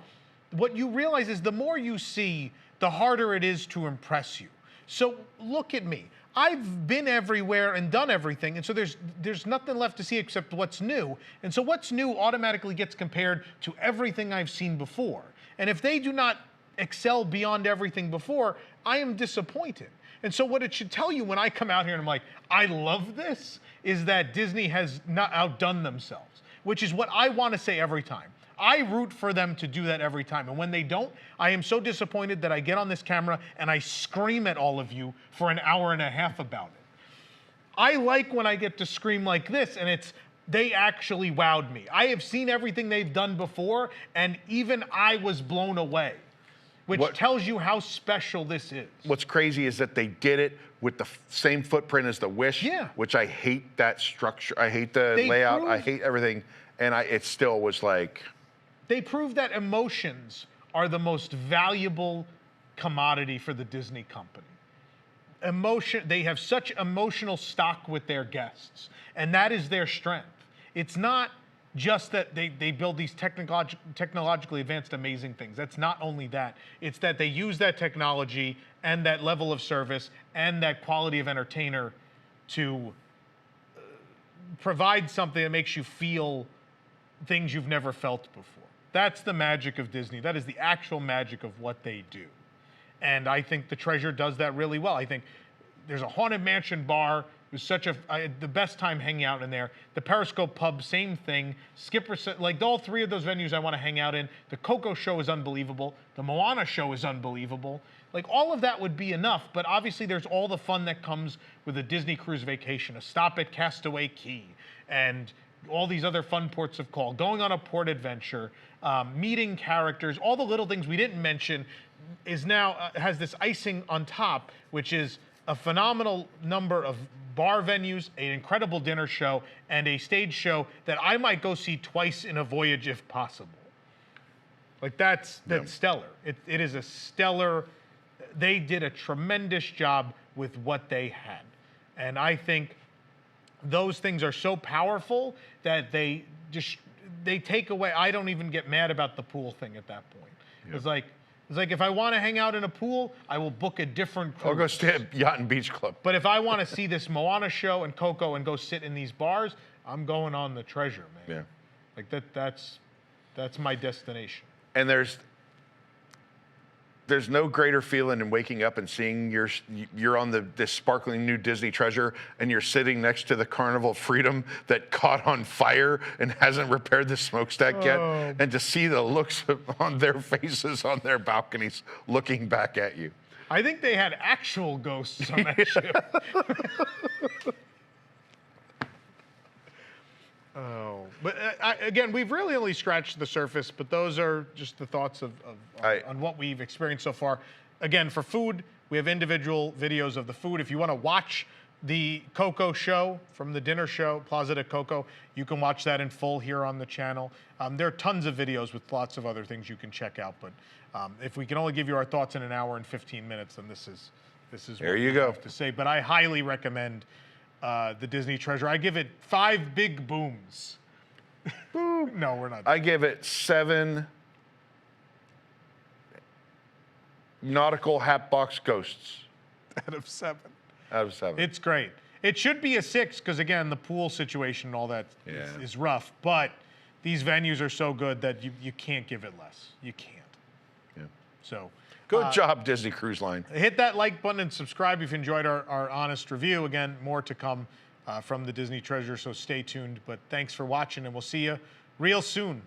Speaker 1: What you realize is the more you see, the harder it is to impress you. So look at me. I've been everywhere and done everything, and so there's nothing left to see except what's new. And so what's new automatically gets compared to everything I've seen before. And if they do not excel beyond everything before, I am disappointed. And so what it should tell you when I come out here and I'm like, I love this, is that Disney has not outdone themselves, which is what I want to say every time. I root for them to do that every time. And when they don't, I am so disappointed that I get on this camera and I scream at all of you for an hour and a half about it. I like when I get to scream like this and they actually wowed me. I have seen everything they've done before, and even I was blown away, which tells you how special this is.
Speaker 2: What's crazy is that they did it with the same footprint as the Wish, which I hate that structure. I hate the layout. I hate everything. And it still was like...
Speaker 1: They proved that emotions are the most valuable commodity for the Disney company. They have such emotional stock with their guests, and that is their strength. It's not just that they build these technologically advanced amazing things. That's not only that. It's that they use that technology and that level of service and that quality of entertainer to provide something that makes you feel things you've never felt before. That's the magic of Disney. That is the actual magic of what they do. And I think the Treasure does that really well. I think there's a Haunted Mansion bar. It was I had the best time hanging out in there. The Periscope Pub, same thing. Skipper, like all 3 of those venues I want to hang out in. The Coco show is unbelievable. The Moana show is unbelievable. Like all of that would be enough, but obviously there's all the fun that comes with a Disney cruise vacation, a stop at Castaway Cay, and all these other fun ports of call, going on a port adventure, meeting characters, all the little things we didn't mention is now has this icing on top, which is a phenomenal number of bar venues, an incredible dinner show, and a stage show that I might go see twice in a voyage if possible. Like that's stellar. It is a stellar. They did a tremendous job with what they had, and I think those things are so powerful that they take away. I don't even get mad about the pool thing at that point. Yeah. It's like if I want to hang out in a pool, I will book a different cruise.
Speaker 2: I'll go stay at Yacht and Beach Club.
Speaker 1: But if I want to see this Moana show and Coco and go sit in these bars, I'm going on the Treasure, man.
Speaker 2: Yeah.
Speaker 1: Like that's my destination.
Speaker 2: And there's no greater feeling than waking up and seeing you're on this sparkling new Disney Treasure and you're sitting next to the Carnival Freedom that caught on fire and hasn't repaired the smokestack yet, and to see the looks on their faces on their balconies looking back at you.
Speaker 1: I think they had actual ghosts on that ship. Oh, but again, we've really only scratched the surface, but those are just the thoughts on what we've experienced so far. Again, for food, we have individual videos of the food. If you want to watch the Coco show from the dinner show, Plaza de Coco, you can watch that in full here on the channel. There are tons of videos with lots of other things you can check out, but if we can only give you our thoughts in an hour and 15 minutes, then this is
Speaker 2: there
Speaker 1: what
Speaker 2: you
Speaker 1: we
Speaker 2: go.
Speaker 1: have to say. But I highly recommend the Disney Treasure. I give it 5 big booms. Boom. No, we're not.
Speaker 2: I give it 7 nautical Hatbox Ghosts.
Speaker 1: Out of 7.
Speaker 2: Out of 7.
Speaker 1: It's great. It should be a 6 because, again, the pool situation and all that is rough. But these venues are so good that you can't give it less. You can't.
Speaker 2: Yeah.
Speaker 1: So
Speaker 2: good job, Disney Cruise Line.
Speaker 1: Hit that like button and subscribe if you enjoyed our honest review. Again, more to come from the Disney Treasure, so stay tuned. But thanks for watching, and we'll see you real soon.